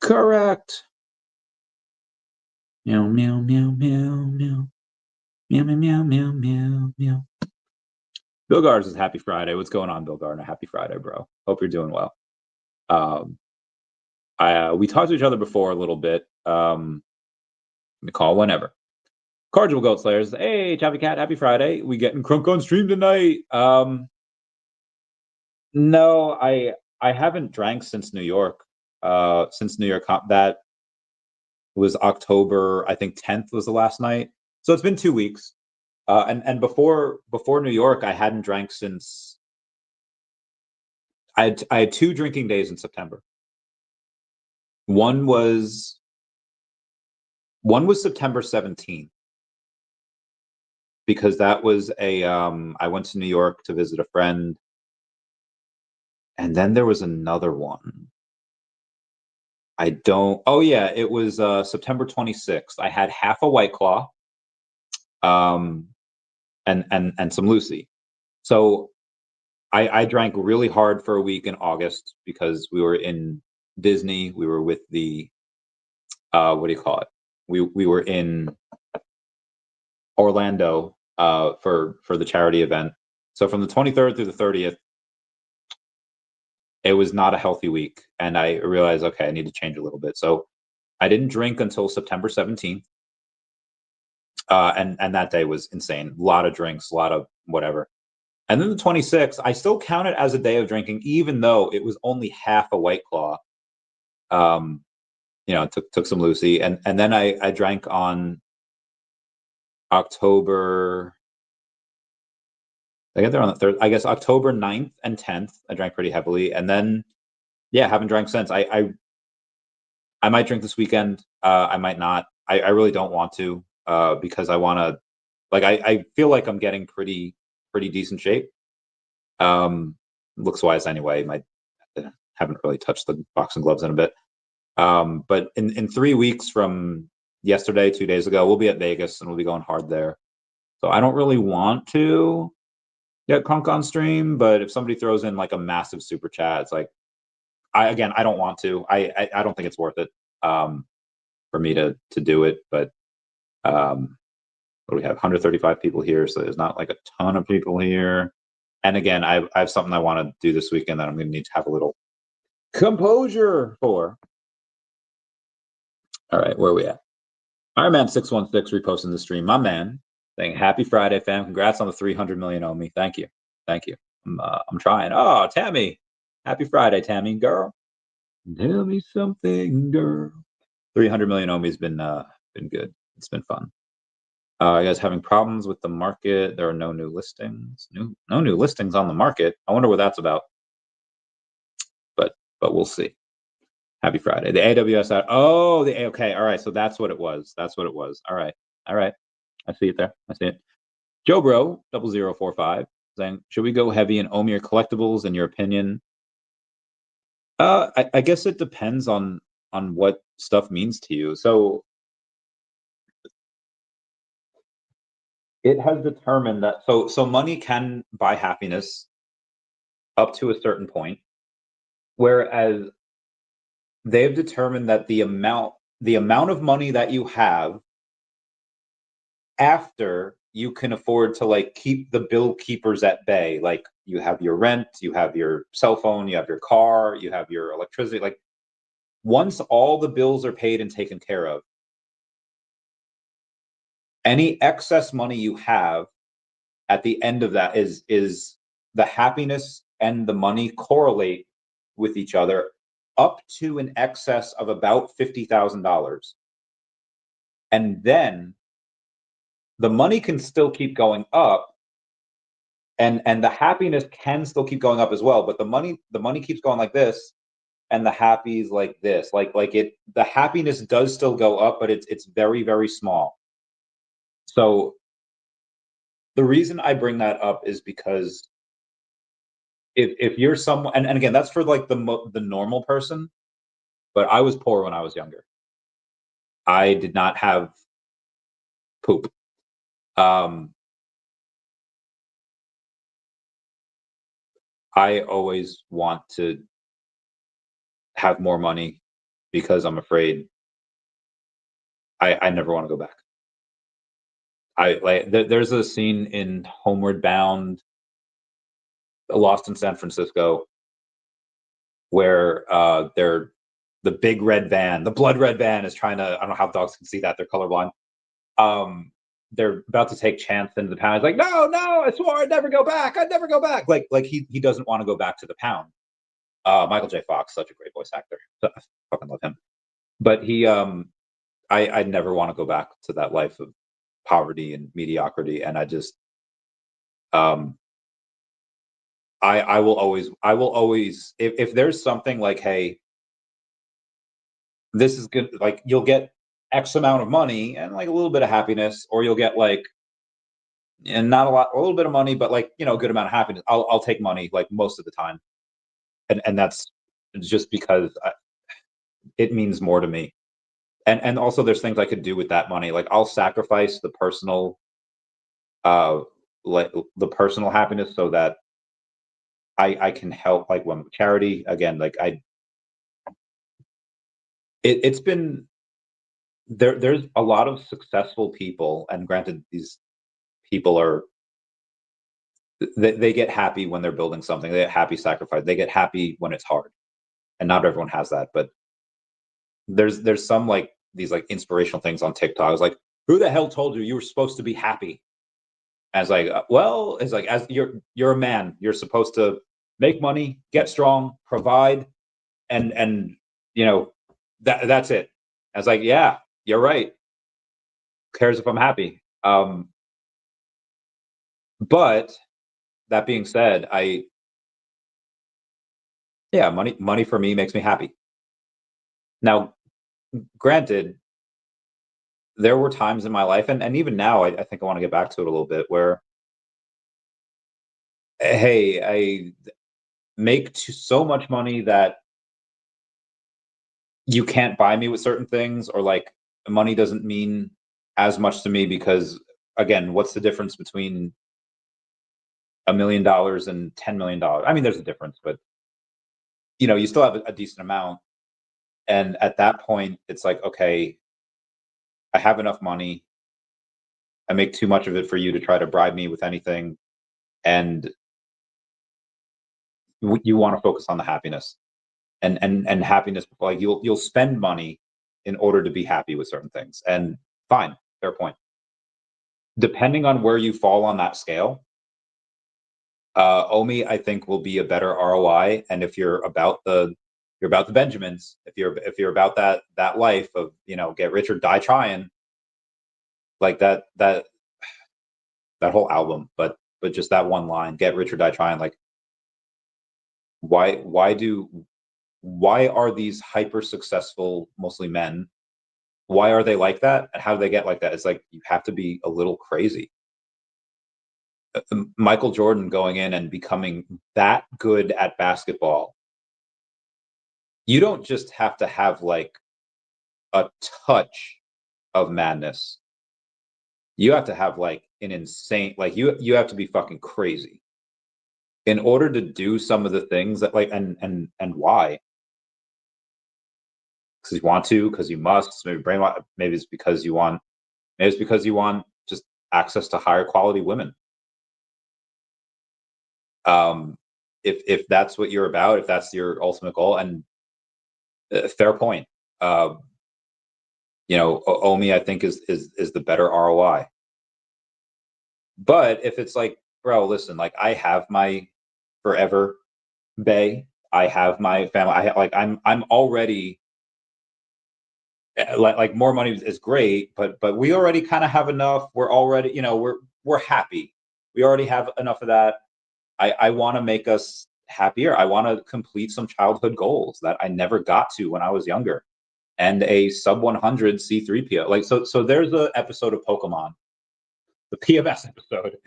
Correct. Meow, meow, meow, meow, meow. Meow, meow, meow, meow, meow, meow. Bill Gardner says, happy Friday. What's going on, Bill Gardner? Happy Friday, bro. Hope you're doing well. We talked to each other before a little bit. Call whenever. Cordial Goat Slayers. Hey, Chappy Cat, happy Friday. We getting crunk on stream tonight. No, I haven't drank since New York. That was October, I think 10th was the last night. So it's been 2 weeks. And before New York, I hadn't drank since I had 2 drinking days in September. One was September 17th, because that was I went to New York to visit a friend, and then there was another one. Oh yeah, it was September 26th. I had half a White Claw, and some Lucy. So I drank really hard for a week in August because we were in Disney. We were with the what do you call it? We were in Orlando for the charity event. So from the 23rd through the 30th, it was not a healthy week, and I realized, okay, I need to change a little bit. So I didn't drink until September 17th, and that day was insane. A lot of drinks, a lot of whatever. And then the 26th, I still count it as a day of drinking, even though it was only half a White Claw. Took some Lucy, and then I drank on October. I get there on the 3rd. I guess October 9th and 10th, I drank pretty heavily, and then haven't drank since. I might drink this weekend. I might not. I really don't want to because I want to. Like I feel like I'm getting pretty decent shape. Looks wise anyway. Haven't really touched the boxing gloves in a bit. But in 3 weeks from yesterday, 2 days ago, we'll be at Vegas and we'll be going hard there. So I don't really want to get crunk on stream, but if somebody throws in like a massive super chat, it's like I don't want to. I don't think it's worth it for me to do it. But what do we have? 135 people here, so there's not like a ton of people here. And again, I have something I want to do this weekend that I'm going to need to have a little composure for. All right, where are we at? Iron Man 616 reposting the stream. My man saying happy Friday, fam. Congrats on the 300 million OMI. Thank you. I'm trying. Oh, Tammy. Happy Friday, Tammy, girl. Tell me something, girl. 300 million OMI has been good. It's been fun. You guys having problems with the market? There are no new listings. No new listings on the market. I wonder what that's about. But we'll see. Happy Friday. The AWS out. Oh, okay. All right. So that's what it was. All right. I see it there. I see it. Joe Bro 0045 saying, should we go heavy in OMI or collectibles in your opinion? I guess it depends on what stuff means to you. So it has determined that so money can buy happiness up to a certain point, whereas they've determined that the amount of money that you have after you can afford to like keep the bill keepers at bay, like you have your rent, you have your cell phone, you have your car, you have your electricity, like once all the bills are paid and taken care of, any excess money you have at the end of that is the happiness and the money correlate with each other up to an excess of about $50,000. And then the money can still keep going up, and the happiness can still keep going up as well, but the money keeps going like this, and the happy's like this. The happiness does still go up, but it's very, very small. So the reason I bring that up is because if you're someone, and again, that's for like the normal person, but I was poor when I was younger. I did not have poop. Um, I always want to have more money because I'm afraid I never want to go back. There's a scene in Homeward Bound, Lost in San Francisco, where they're the big red van, the blood red van is trying to, I don't know how dogs can see that, they're colorblind. They're about to take Chance into the pound. He's like, no, no, I swore I'd never go back. I'd never go back. Like he doesn't want to go back to the pound. Michael J. Fox, such a great voice actor. I fucking love him. But I never want to go back to that life of poverty and mediocrity. And I just, I will always, if there's something like, hey, this is good, like you'll get X amount of money and like a little bit of happiness, or you'll get like, and not a lot, a little bit of money, but like, a good amount of happiness. I'll take money like most of the time. And that's just because it means more to me. And also there's things I could do with that money. Like I'll sacrifice uh, the personal happiness so that I can help, like when charity again, like it's been there's a lot of successful people, and granted these people are, they get happy when they're building something, they get happy sacrifice, they get happy when it's hard, and not everyone has that. But there's some like these like inspirational things on TikTok. It's like, who the hell told you you were supposed to be happy? As like, well, it's like, as you're a man, you're supposed to make money, get strong, provide, and that's it. I was like, yeah, you're right. Who cares if I'm happy? But that being said, yeah, money for me makes me happy. Now, granted, there were times in my life, and even now, I think I want to get back to it a little bit, where hey, I make so much money that you can't buy me with certain things, or like money doesn't mean as much to me because, again, what's the difference between $1 million and $10 million? I mean, there's a difference, but you still have a decent amount. And at that point, it's like, okay, I have enough money. I make too much of it for you to try to bribe me with anything, and you want to focus on the happiness, and happiness. Like you'll spend money in order to be happy with certain things, and fine, fair point. Depending on where you fall on that scale, OMI, I think, will be a better ROI. And if you're about the Benjamins, if you're about that life of get rich or die trying, like that whole album, but just that one line, get rich or die trying, like why are these hyper successful, mostly men, why are they like that, and how do they get like that? It's like you have to be a little crazy. Michael Jordan going in and becoming that good at basketball, you don't just have to have like a touch of madness. You have to have like an insane, like you have to be fucking crazy in order to do some of the things that, like, and why? Because you want to, because you must, maybe brainwash, maybe it's because you want, maybe it's because you want just access to higher quality women. Um, if that's what you're about, if that's your ultimate goal, and fair point. OMI, I think, is the better ROI. But if it's like, bro, listen, like I have my forever bay, I have my family, I'm already like more money is great, but we already kind of have enough. We're already, we're happy. We already have enough of that. I want to make us happier. I want to complete some childhood goals that I never got to when I was younger. And a sub 100 C3PO. Like so there's a episode of Pokemon, the PMS episode,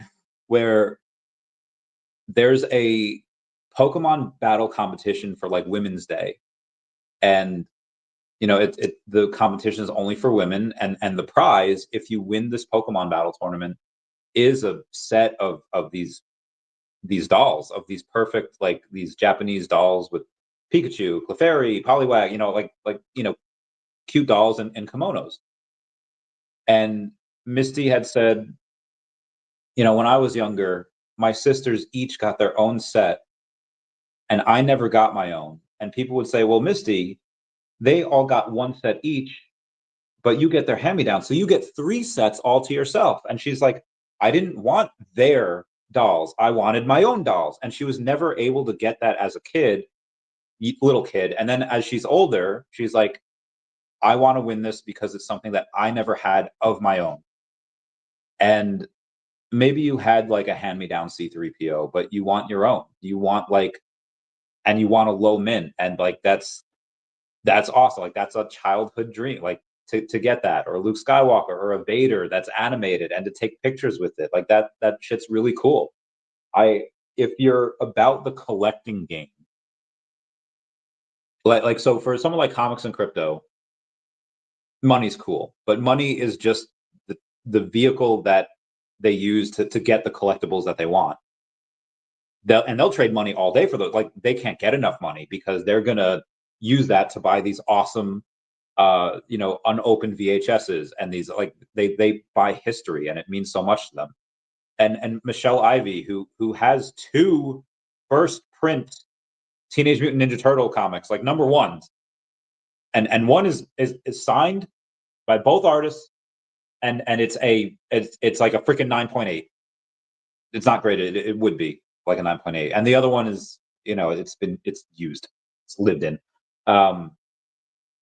where there's a Pokemon battle competition for like Women's Day. And the competition is only for women, and the prize, if you win this Pokemon battle tournament, is a set of these dolls, of these perfect, like these Japanese dolls with Pikachu, Clefairy, Poliwag, cute dolls and kimonos. And Misty had said, when I was younger, my sisters each got their own set, and I never got my own. And people would say, well, Misty, they all got one set each, but you get their hand-me-down. So you get 3 sets all to yourself. And she's like, I didn't want their dolls. I wanted my own dolls. And she was never able to get that as a kid, little kid. And then as she's older, she's like, I want to win this because it's something that I never had of my own. And maybe you had like a hand-me-down C3PO, but you want your own. You want and you want a low mint. And like that's awesome. Like that's a childhood dream. Like to get that, or Luke Skywalker, or a Vader that's animated, and to take pictures with it, like that shit's really cool. If you're about the collecting game, like so for someone like comics and crypto, money's cool, but money is just the vehicle that they use to get the collectibles that they want. They'll trade money all day for those. Like they can't get enough money because they're gonna use that to buy these awesome unopened VHSs, and these, like, they buy history, and it means so much to them. And Michelle Ivy, who has 2 first print Teenage Mutant Ninja Turtle comics, like number ones, and one is signed by both artists, and it's like a freaking 9.8. It's not great. It would be like a 9.8, and the other one is, it's used, it's lived in.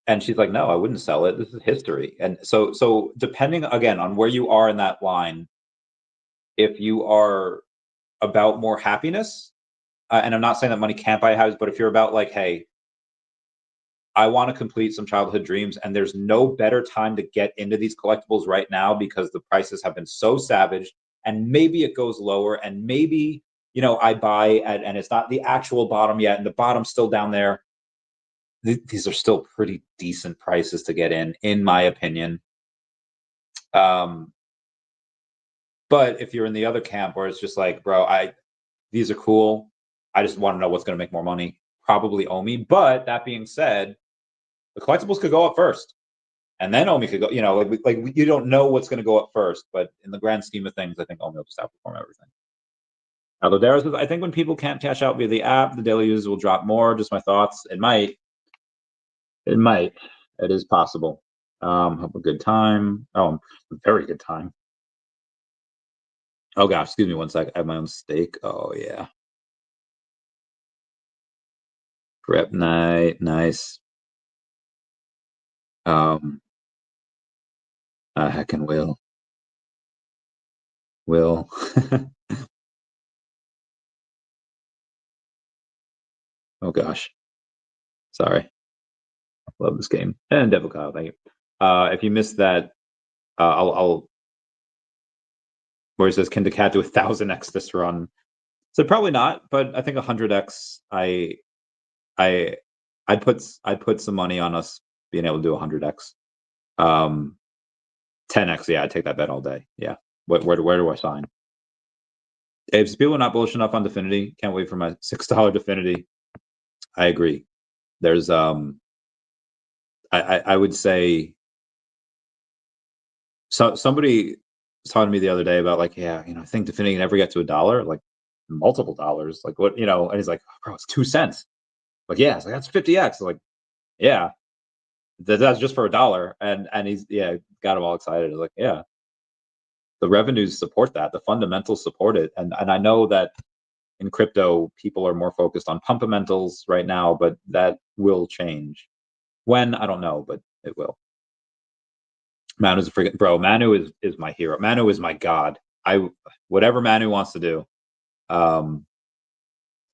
And she's like, no, I wouldn't sell it. This is history. And so depending again on where you are in that line, if you are about more happiness, and I'm not saying that money can't buy a house, but if you're about like, hey, I want to complete some childhood dreams, and there's no better time to get into these collectibles right now because the prices have been so savage, and maybe it goes lower, and maybe, I buy and it's not the actual bottom yet, and the bottom's still down there. These are still pretty decent prices to get in my opinion. But if you're in the other camp where it's just like, bro, these are cool, I just want to know what's going to make more money, probably OMI. But that being said, the collectibles could go up first, and then OMI could go. You don't know what's going to go up first, but in the grand scheme of things, I think OMI will just outperform everything. Although there is, I think when people can't cash out via the app, the daily users will drop more. Just my thoughts. It might. It is possible. Have a good time. Oh, very good time. Oh gosh, excuse me one sec. I have my own steak. Oh yeah. Prep night, nice. Heckin' Will. Oh gosh, sorry. Love this game. And Devil Kyle, thank you. If you missed that, I'll where it says, can daCat do 1000x this run? So probably not, but I think 100x. I'd put some money on us being able to do 100x. 10x, yeah, I'd take that bet all day. Yeah. Where do I sign? If people are not bullish enough on Definity, can't wait for my $6 Definity. I agree. There's I would say, so somebody was talking to me the other day about like, yeah, I think Definity can never get to $1, like multiple dollars, like what, and he's like, bro, it's 2 cents. Like, yeah, it's like that's 50x. Like, yeah, that's just for $1. And he's got him all excited. Like, yeah. The revenues support that. The fundamentals support it. And I know that in crypto, people are more focused on pumpamentals right now, but that will change. When, I don't know, but it will. Manu's a freaking bro. Manu is my hero. Manu is my god. Whatever Manu wants to do,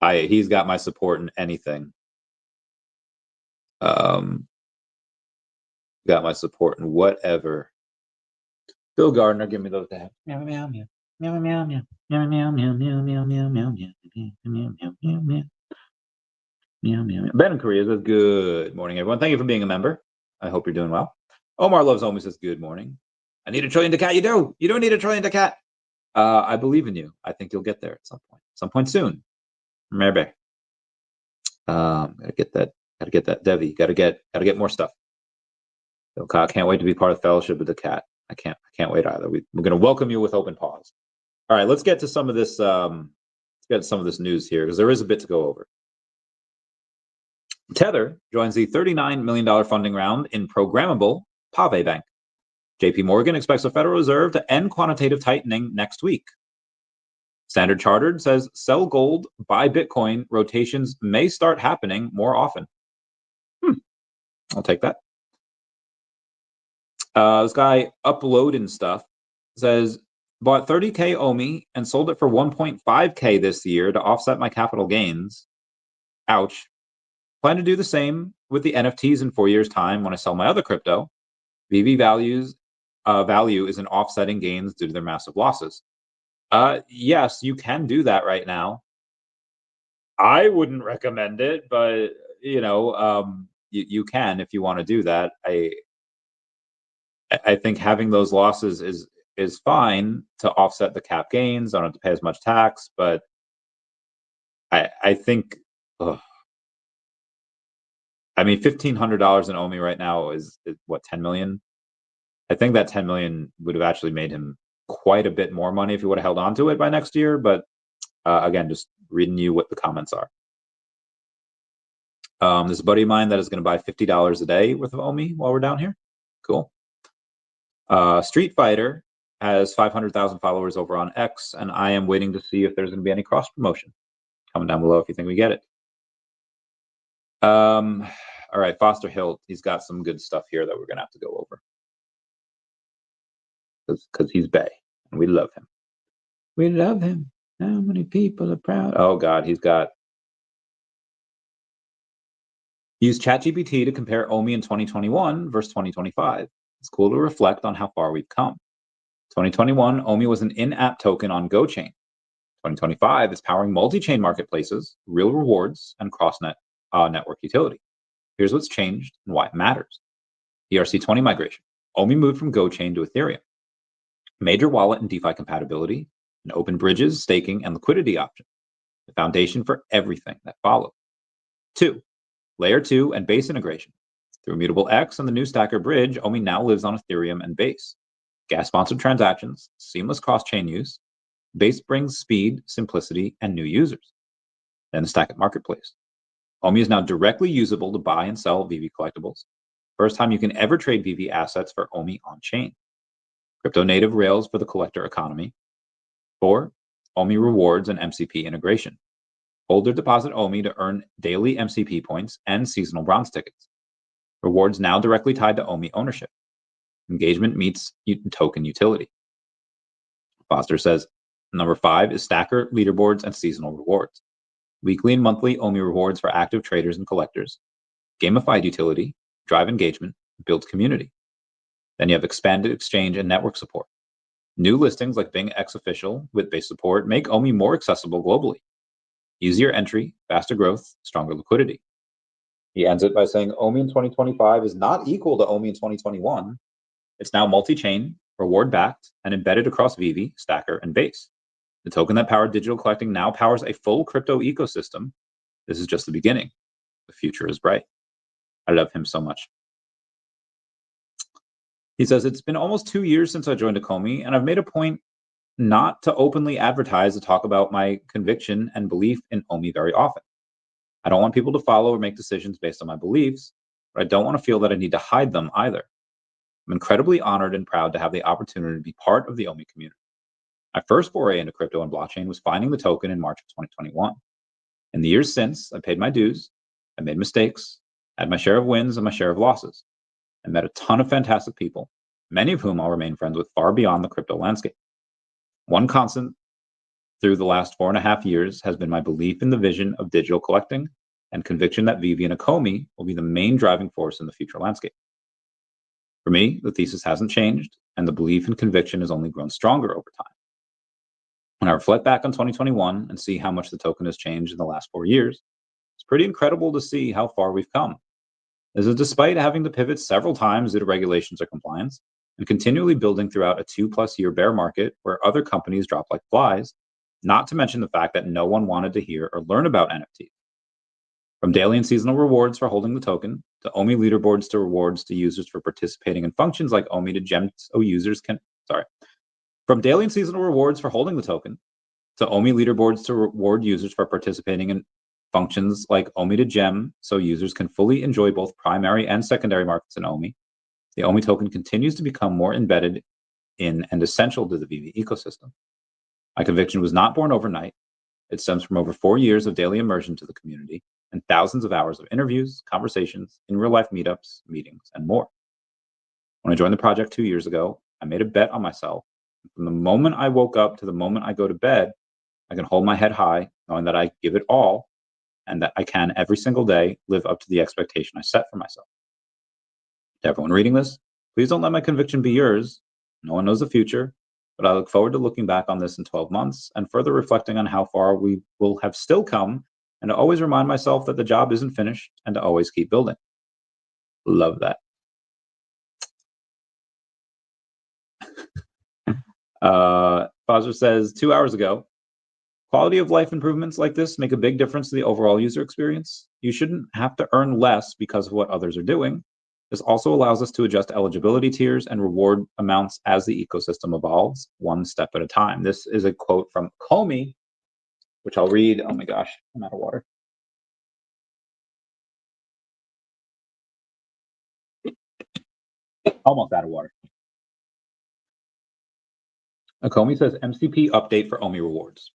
he's got my support in anything. Got my support in whatever. Bill Gardner, give me those dabs. Meow meow meow meow meow meow meow meow meow meow meow meow meow meow meow meow meow meow. Ben in Korea says good morning, everyone. Thank you for being a member. I hope you're doing well. Omar loves Omi says good morning. I need $1 trillion daCat. You do. You don't need $1 trillion daCat. I believe in you. I think you'll get there at some point soon. Maybe. Gotta get that DEVVE. Gotta get more stuff. So, I can't wait to be part of the fellowship with daCat. I can't wait either. We're gonna welcome you with open paws. All right, let's get to some of this. Let's get to some of this news here because there is a bit to go over. Tether joins the $39 million funding round in programmable VeVe Bank. JP Morgan expects the Federal Reserve to end quantitative tightening next week. Standard Chartered says sell gold, buy Bitcoin rotations may start happening more often. I'll take that. This guy uploading stuff says bought 30K OMI and sold it for 1.5K this year to offset my capital gains. Ouch. Plan to do the same with the NFTs in 4 years' time when I sell my other crypto. VeVe value is in offsetting gains due to their massive losses. Yes, you can do that right now. I wouldn't recommend it, but you can if you want to do that. I think having those losses is fine to offset the cap gains. I don't have to pay as much tax, but I think $1,500 in OMI right now is what, 10 million? I think that 10 million would have actually made him quite a bit more money if he would have held on to it by next year. But again, just reading you what the comments are. There's a buddy of mine that is going to buy $50 a day worth of OMI while we're down here. Cool. Street Fighter has 500,000 followers over on X, and I am waiting to see if there's going to be any cross promotion. Comment down below if you think we get it. All right, Foster Hilt, he's got some good stuff here that we're going to have to go over. Because he's Bay, and we love him. We love him. How many people are proud? Oh, God, he's got... Use ChatGPT to compare OMI in 2021 versus 2025. It's cool to reflect on how far we've come. 2021, OMI was an in-app token on GoChain. 2025 is powering multi-chain marketplaces, real rewards, and cross-network utility. Here's what's changed and why it matters. ERC20 migration. OMI moved from GoChain to Ethereum. Major wallet and DeFi compatibility, and open bridges, staking, and liquidity options. The foundation for everything that followed. 2. Layer 2 and base integration. Through Immutable X and the new Stacker bridge, OMI now lives on Ethereum and Base. Gas-sponsored transactions, seamless cross-chain use. Base brings speed, simplicity, and new users. Then the Stack marketplace. OMI is now directly usable to buy and sell VeVe collectibles. First time you can ever trade VeVe assets for OMI on-chain. Crypto-native rails for the collector economy. 4. OMI rewards and MCP integration. Holder deposit OMI to earn daily MCP points and seasonal bronze tickets. Rewards now directly tied to OMI ownership. Engagement meets token utility. Foster says, number 5 is Stacker, leaderboards, and seasonal rewards. Weekly and monthly OMI rewards for active traders and collectors. Gamified utility, drive engagement, build community. Then you have expanded exchange and network support. New listings like Bing X Official with base support make OMI more accessible globally. Easier entry, faster growth, stronger liquidity. He ends it by saying OMI in 2025 is not equal to OMI in 2021. It's now multi-chain, reward-backed, and embedded across VeVe, Stacker, and Base. The token that powered digital collecting now powers a full crypto ecosystem. This is just the beginning. The future is bright. I love him so much. He says, it's been almost 2 years since I joined Akomi, and I've made a point not to openly advertise to talk about my conviction and belief in OMI very often. I don't want people to follow or make decisions based on my beliefs, but I don't want to feel that I need to hide them either. I'm incredibly honored and proud to have the opportunity to be part of the OMI community. My first foray into crypto and blockchain was finding the token in March of 2021. In the years since, I paid my dues, I made mistakes, had my share of wins and my share of losses. I met a ton of fantastic people, many of whom I'll remain friends with far beyond the crypto landscape. One constant through the last 4.5 years has been my belief in the vision of digital collecting and conviction that VeVe and OMI will be the main driving force in the future landscape. For me, the thesis hasn't changed, and the belief and conviction has only grown stronger over time. When I reflect back on 2021 and see how much the token has changed in the last 4 years, it's pretty incredible to see how far we've come. This is despite having to pivot several times due to regulations or compliance, and continually building throughout a 2+ year bear market where other companies dropped like flies, not to mention the fact that no one wanted to hear or learn about NFTs. From daily and seasonal rewards for holding the token, to OMI leaderboards to rewards to users for participating in functions like OMI to gems so users can, From daily and seasonal rewards for holding the token, to OMI leaderboards to reward users for participating in functions like OMI to gem so users can fully enjoy both primary and secondary markets in OMI, the OMI token continues to become more embedded in and essential to the VeVe ecosystem. My conviction was not born overnight. It stems from over 4 years of daily immersion to the community and thousands of hours of interviews, conversations, in real-life meetups, meetings, and more. When I joined the project 2 years ago, I made a bet on myself. From the moment I woke up to the moment I go to bed, I can hold my head high, knowing that I give it all and that I can every single day live up to the expectation I set for myself. To everyone reading this, please don't let my conviction be yours. No one knows the future, but I look forward to looking back on this in 12 months and further reflecting on how far we will have still come, and to always remind myself that the job isn't finished and to always keep building. Love that. Foster says, 2 hours ago, quality of life improvements like this make a big difference to the overall user experience. You shouldn't have to earn less because of what others are doing. This also allows us to adjust eligibility tiers and reward amounts as the ecosystem evolves, one step at a time. This is a quote from Comey, which I'll read. Oh my gosh, I'm out of water. Almost out of water. Comey says, MCP update for OMI rewards.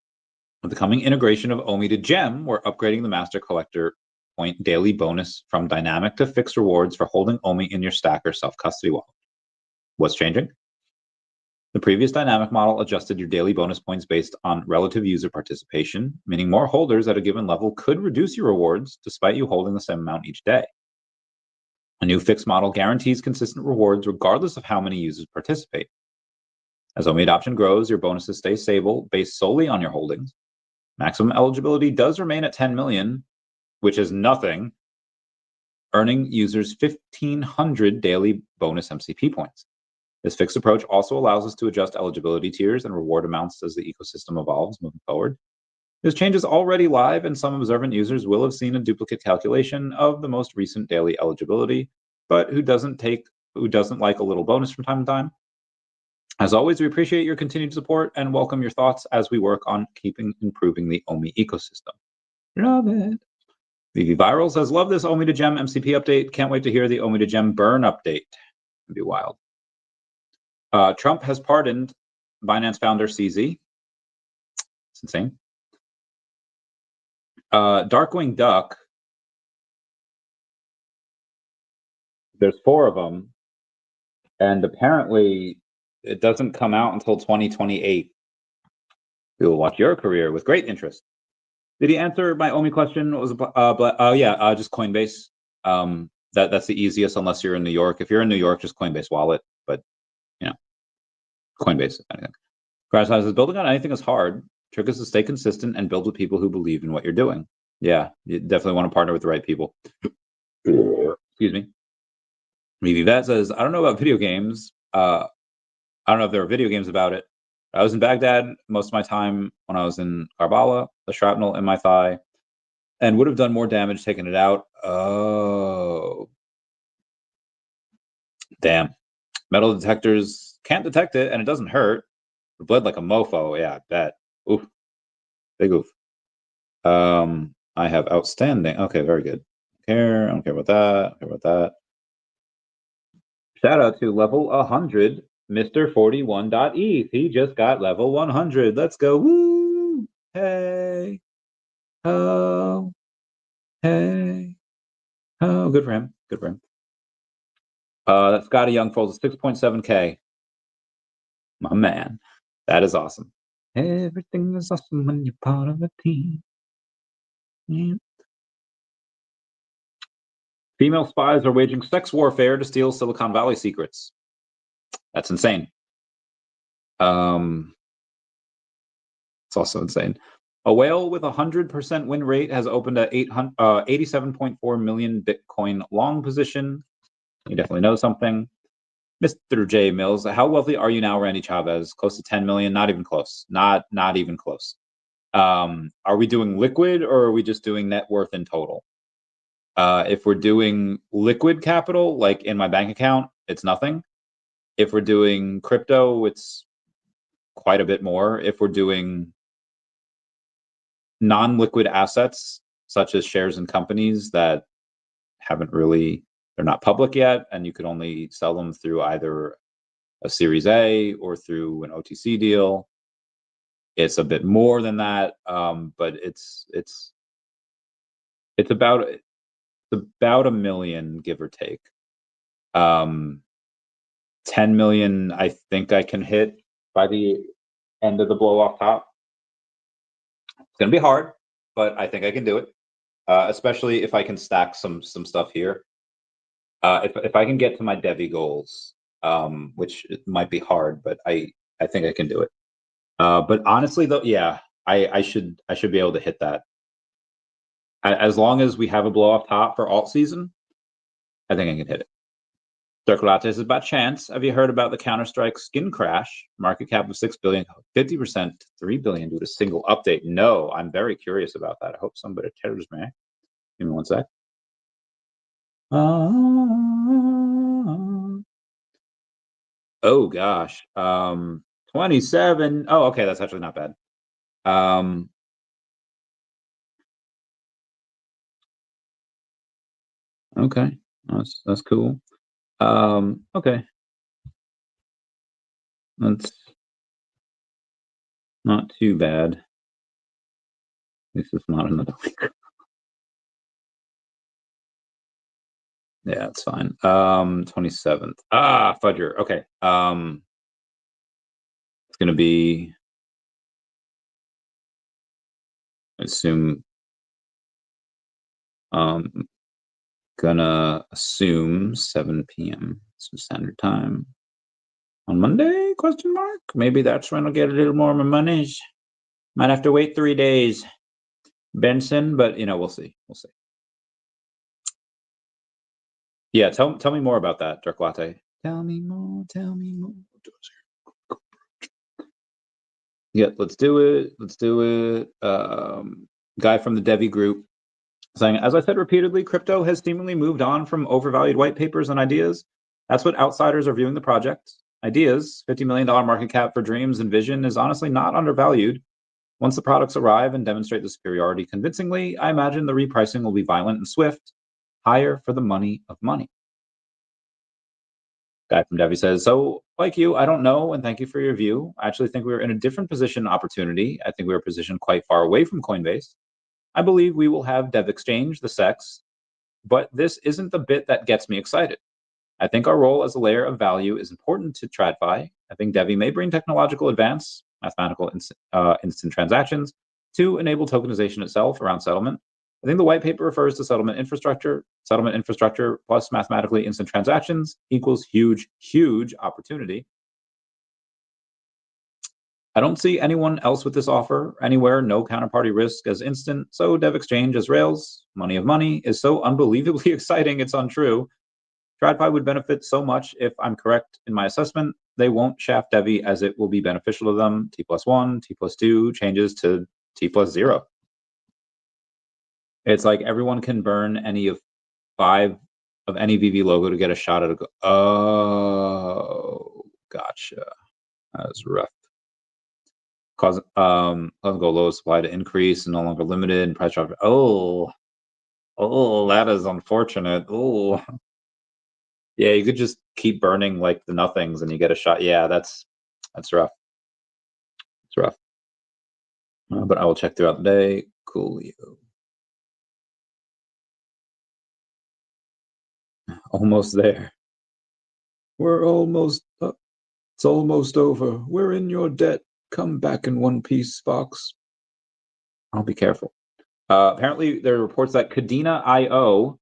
With the coming integration of OMI to gem, we're upgrading the master collector point daily bonus from dynamic to fixed rewards for holding OMI in your stack or self-custody wallet. What's changing? The previous dynamic model adjusted your daily bonus points based on relative user participation, meaning more holders at a given level could reduce your rewards despite you holding the same amount each day. A new fixed model guarantees consistent rewards regardless of how many users participate. As OMI adoption grows, your bonuses stay stable based solely on your holdings. Maximum eligibility does remain at 10 million, which is nothing, earning users 1,500 daily bonus MCP points. This fixed approach also allows us to adjust eligibility tiers and reward amounts as the ecosystem evolves moving forward. This change is already live, and some observant users will have seen a duplicate calculation of the most recent daily eligibility, but who doesn't like a little bonus from time to time? As always, we appreciate your continued support and welcome your thoughts as we work on improving the OMI ecosystem. Love it. VeVe Viral says, love this OMI to gem MCP update. Can't wait to hear the OMI to gem burn update. It'd be wild. Trump has pardoned Binance founder CZ. It's insane. Darkwing Duck. There's 4 of them. And apparently it doesn't come out until 2028. We will watch your career with great interest. Did he answer my OMI question? What was just Coinbase. That's the easiest unless you're in New York. If you're in New York, just Coinbase Wallet. But Coinbase, if anything. Crash says, building on anything is hard. Trick is to stay consistent and build with people who believe in what you're doing. Yeah, you definitely want to partner with the right people. Excuse me. VeVe says, I don't know about video games. I don't know if there are video games about it. I was in Baghdad most of my time when I was in Karbala, the shrapnel in my thigh, and would have done more damage taking it out. Oh. Damn. Metal detectors can't detect it, and it doesn't hurt. It bled like a mofo. Yeah, I bet. Oof. Big oof. I have outstanding. Okay, very good. I don't care about that. I don't care about that. Shout out to level 100, Mr. 41.eth. He just got level 100. Let's go. Woo! Hey. Oh. Hey. Oh, good for him. Good for him. Scotty Young folds 6.7K. My man. That is awesome. Everything is awesome when you're part of a team. Yeah. Female spies are waging sex warfare to steal Silicon Valley secrets. That's insane. It's also insane. A whale with 100% win rate has opened a 87.4 million Bitcoin long position. You definitely know something. Mr. J Mills, how wealthy are you now, Randy Chavez? Close to 10 million? Not even close. Not even close. Are we doing liquid or are we just doing net worth in total? If we're doing liquid capital, like in my bank account, it's nothing. If we're doing crypto, it's quite a bit more. If we're doing non-liquid assets, such as shares in companies that they're not public yet, and you could only sell them through either a Series A or through an OTC deal, it's a bit more than that, but it's about a million, give or take. 10 million, I think I can hit by the end of the blow off top. It's gonna be hard, but I think I can do it, especially if I can stack some stuff here. If I can get to my DEVVE goals, which it might be hard, but I think I can do it. But honestly, though, yeah, I should be able to hit that. As long as we have a blow off top for alt season, I think I can hit it. Dark Lattes is about chance. Have you heard about the Counter-Strike skin crash? Market cap of 6 billion, 50% to 3 billion due to single update. No, I'm very curious about that. I hope somebody tells me. Give me one sec. Oh gosh. 27. Oh, okay, that's actually not bad. Okay, that's cool. Okay, that's not too bad. This is not another week. Yeah, it's fine. 27th. Fudger. Okay. It's gonna be, I assume, gonna assume 7 p.m. Standard Time on Monday? Question mark. Maybe that's when I'll get a little more of my monies. Might have to wait 3 days, Benson, but we'll see. We'll see. Yeah, tell me more about that, Dark Latte. Tell me more. Tell me more. Yeah, let's do it. Let's do it. Guy from the DEVVE group saying, as I said repeatedly, crypto has seemingly moved on from overvalued white papers and ideas. That's what outsiders are viewing the project. Ideas, $50 million market cap for dreams and vision is honestly not undervalued. Once the products arrive and demonstrate the superiority convincingly, I imagine the repricing will be violent and swift, higher for the money of money. Guy from DEVVE says, so like you, I don't know, and thank you for your view. I actually think we're in a different position opportunity. I think we are positioned quite far away from Coinbase. I believe we will have Dev Exchange, the SEX, but this isn't the bit that gets me excited. I think our role as a layer of value is important to TradFi. I think DEVVE may bring technological advance, mathematical instant transactions, to enable tokenization itself around settlement. I think the white paper refers to settlement infrastructure. Settlement infrastructure plus mathematically instant transactions equals huge, huge opportunity. I don't see anyone else with this offer anywhere, no counterparty risk as instant, so Dev Exchange as Rails, money of money, is so unbelievably exciting it's untrue. TradFi would benefit so much if I'm correct in my assessment. They won't shaft DEVVE as it will be beneficial to them. T+1, T+2 changes to T+0. It's like everyone can burn any of 5 of any VeVe logo to get a shot at a go. Oh, gotcha. That was rough. Cause go low supply to increase and no longer limited and price drop. Oh, that is unfortunate. Oh, Yeah, you could just keep burning like the nothings and you get a shot. Yeah, that's rough. It's rough. But I will check throughout the day. Coolio. Almost there. We're almost up. It's almost over. We're in your debt. Come back in one piece, Fox. I'll be careful. Apparently, there are reports that Kadena IO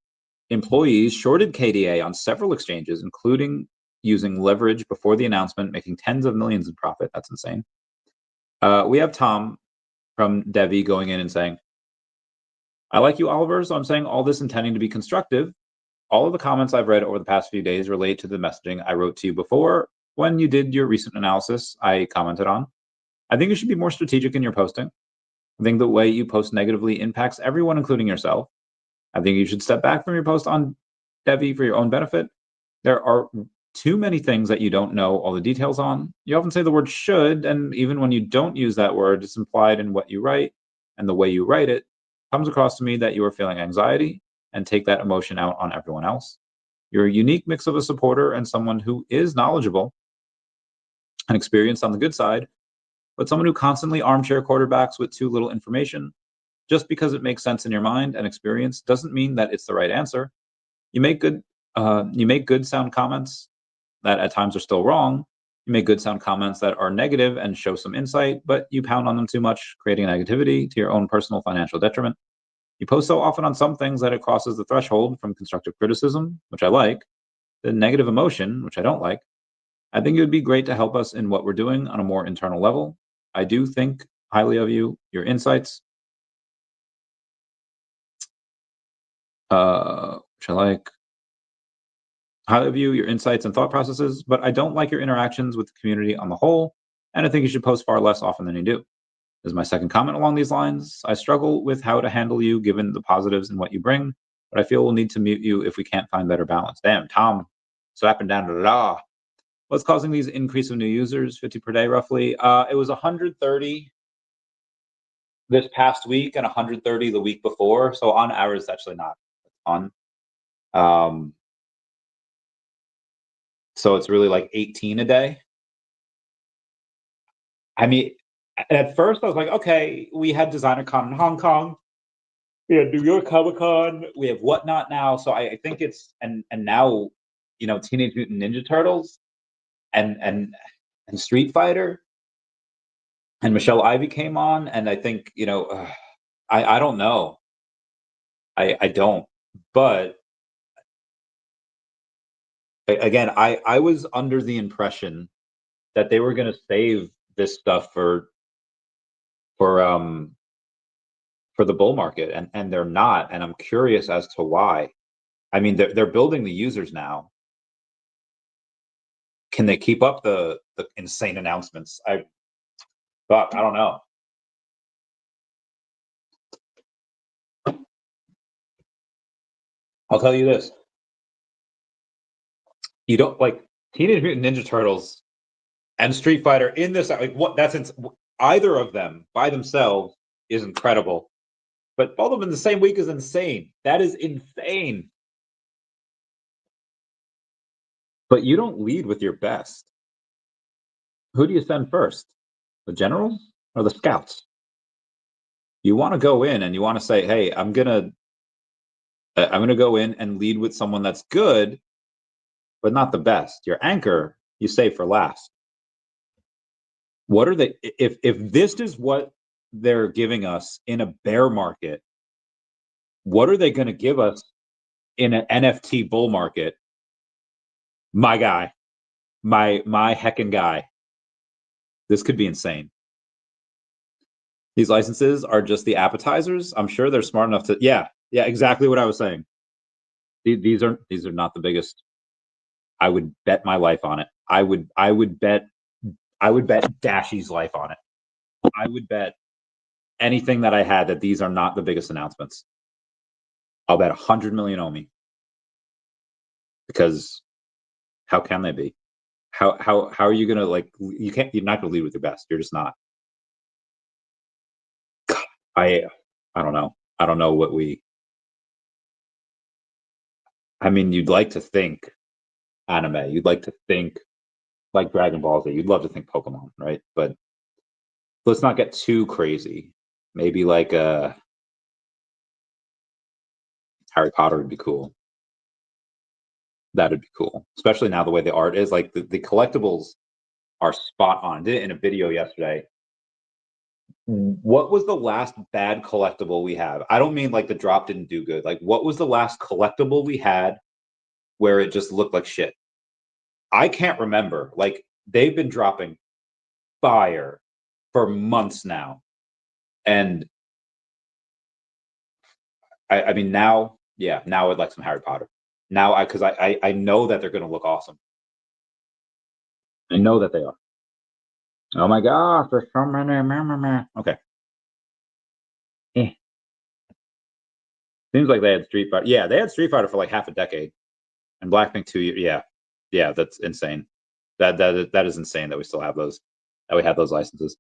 employees shorted KDA on several exchanges, including using leverage before the announcement, making tens of millions in profit. That's insane. We have Tom from DEVVE going in and saying, I like you, Oliver, so I'm saying all this intending to be constructive. All of the comments I've read over the past few days relate to the messaging I wrote to you before when you did your recent analysis I commented on. I think you should be more strategic in your posting. I think the way you post negatively impacts everyone, including yourself. I think you should step back from your post on DEVVE for your own benefit. There are too many things that you don't know all the details on. You often say the word should, and even when you don't use that word, it's implied in what you write, and the way you write it comes across to me that you are feeling anxiety and take that emotion out on everyone else. You're a unique mix of a supporter and someone who is knowledgeable and experienced on the good side, but someone who constantly armchair quarterbacks with too little information. Just because it makes sense in your mind and experience doesn't mean that it's the right answer. You make good sound comments that at times are still wrong. You make good sound comments that are negative and show some insight, but you pound on them too much, creating negativity to your own personal financial detriment. You post so often on some things that it crosses the threshold from constructive criticism, which I like, to negative emotion, which I don't like. I think it would be great to help us in what we're doing on a more internal level. I do think highly of you, your insights, which I like. Highly of you, your insights and thought processes, but I don't like your interactions with the community on the whole, and I think you should post far less often than you do. This is my second comment along these lines. I struggle with how to handle you given the positives and what you bring, but I feel we'll need to mute you if we can't find better balance. Damn, Tom, slapping down the law. What's causing these increase of new users, 50 per day roughly? It was 130 this past week and 130 the week before. So on average, it's actually not a ton. So it's really like 18 a day. I mean, at first I was like, okay, we had DesignerCon in Hong Kong, we had New York Comic Con, we have whatnot now. So I think it's and now, Teenage Mutant Ninja Turtles and Street Fighter and Michelle Ivy came on, and I think I don't know, I don't, but again, I was under the impression that they were going to save this stuff for the bull market, and they're not, and I'm curious as to why. I mean, they're building the users now. Can they keep up the insane announcements? I don't know. I'll tell you this: you don't like Teenage Mutant Ninja Turtles and Street Fighter in this. Like, what? Either of them by themselves is incredible, but both of them in the same week is insane. That is insane. But you don't lead with your best. Who do you send first? The generals or the scouts? You want to go in and you want to say, "Hey, I'm gonna go in and lead with someone that's good, but not the best." Your anchor, you save for last. What are they? If this is what they're giving us in a bear market, what are they going to give us in an NFT bull market? My guy, my heckin' guy. This could be insane. These licenses are just the appetizers. I'm sure they're smart enough to. Yeah, exactly what I was saying. These are not the biggest. I would bet my life on it. I would bet Dashy's life on it. I would bet anything that I had that these are not the biggest announcements. I'll bet 100 million OMI, because how can they be? How are you gonna you're not gonna lead with your best. You're just not. I don't know. I don't know what I mean, you'd like to think anime. You'd like to think like Dragon Ball Z. You'd love to think Pokemon, right? But let's not get too crazy. Maybe like Harry Potter would be cool. That'd be cool, especially now the way the art is. Like the collectibles are spot on. I did it in a video yesterday. What was the last bad collectible we had? I don't mean like the drop didn't do good. Like, what was the last collectible we had where it just looked like shit? I can't remember. Like, they've been dropping fire for months now. And I mean, now, yeah, now I'd like some Harry Potter. Now, because I know that they're going to look awesome. I know that they are. Oh my gosh, there's so many. Okay. Seems like they had Street Fighter. Yeah, they had Street Fighter for like half a decade, and Blackpink 2 years. Yeah, that's insane. That is insane that we still have those. That we have those licenses.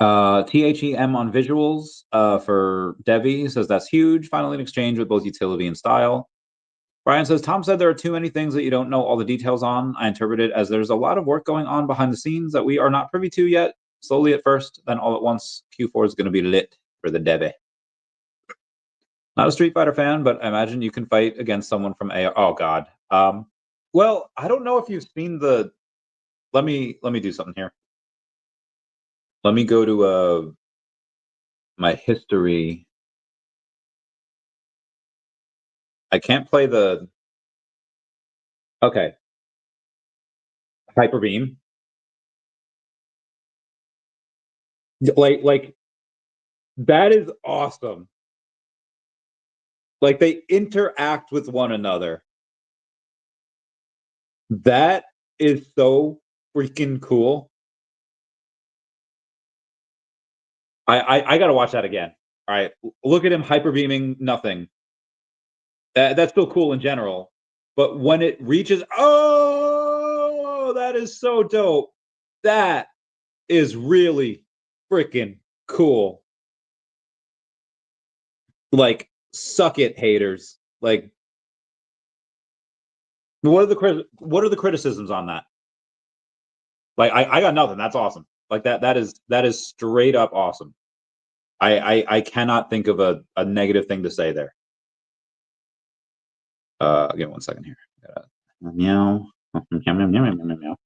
THEM on visuals for DEVVE says that's huge. Finally, an exchange with both utility and style. Brian says Tom said there are too many things that you don't know all the details on. I interpret it as there's a lot of work going on behind the scenes that we are not privy to yet. Slowly at first, then all at once. Q4 is going to be lit for the DEVVE. Not a Street Fighter fan, but I imagine you can fight against someone from AR. Oh God. Well, I don't know if you've seen the. Let me do something here. Let me go to my history. I can't play the. Okay. Hyper Beam. Like that is awesome. Like they interact with one another. That is so freaking cool. I gotta watch that again. All right, look at him hyper beaming nothing. That's still cool in general, but when it reaches, oh, that is so dope. That is really freaking cool. Like, suck it, haters. Like, what are the criticisms on that? Like, I got nothing. That's awesome. Like that is straight up awesome. I cannot think of a negative thing to say there. Give me 1 second here. Meow. Meow.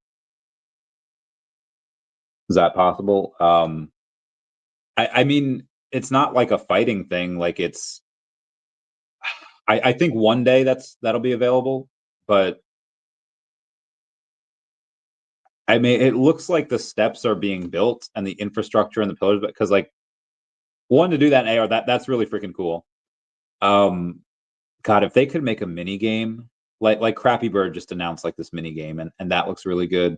Is that possible? I mean, it's not like a fighting thing. Like it's. I think one day that'll be available, but I mean, it looks like the steps are being built and the infrastructure and the pillars, because like one to do that in AR, that's really freaking cool. God, if they could make a mini game, like Crappy Bird just announced like this mini game, and that looks really good.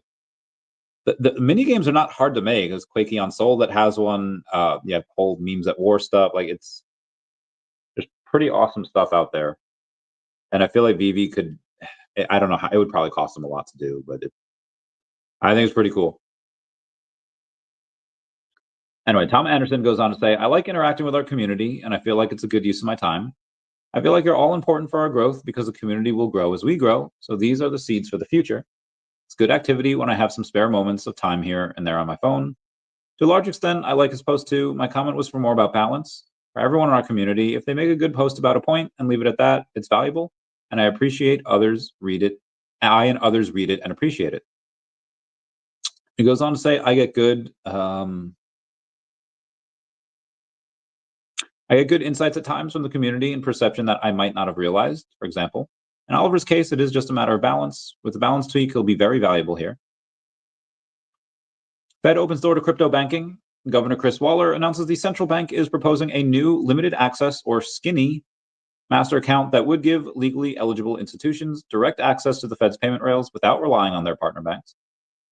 The mini games are not hard to make. There's Quakey on Soul that has one. Yeah, old memes at war stuff. Like there's pretty awesome stuff out there, and I feel like VeVe could. I don't know how it would probably cost them a lot to do, but I think it's pretty cool. Anyway, Tom Anderson goes on to say, I like interacting with our community, and I feel like it's a good use of my time. I feel like you're all important for our growth because the community will grow as we grow. So these are the seeds for the future. It's good activity when I have some spare moments of time here and there on my phone. To a large extent, I like his post too. My comment was for more about balance. For everyone in our community, if they make a good post about a point and leave it at that, it's valuable. And I appreciate others read it. I and others read it and appreciate it. He goes on to say, I get good insights at times from the community and perception that I might not have realized. For example, in Oliver's case, it is just a matter of balance. With the balance tweak, he'll be very valuable here. Fed opens door to crypto banking. Governor Chris Waller announces the central bank is proposing a new limited access, or skinny, master account that would give legally eligible institutions direct access to the Fed's payment rails without relying on their partner banks.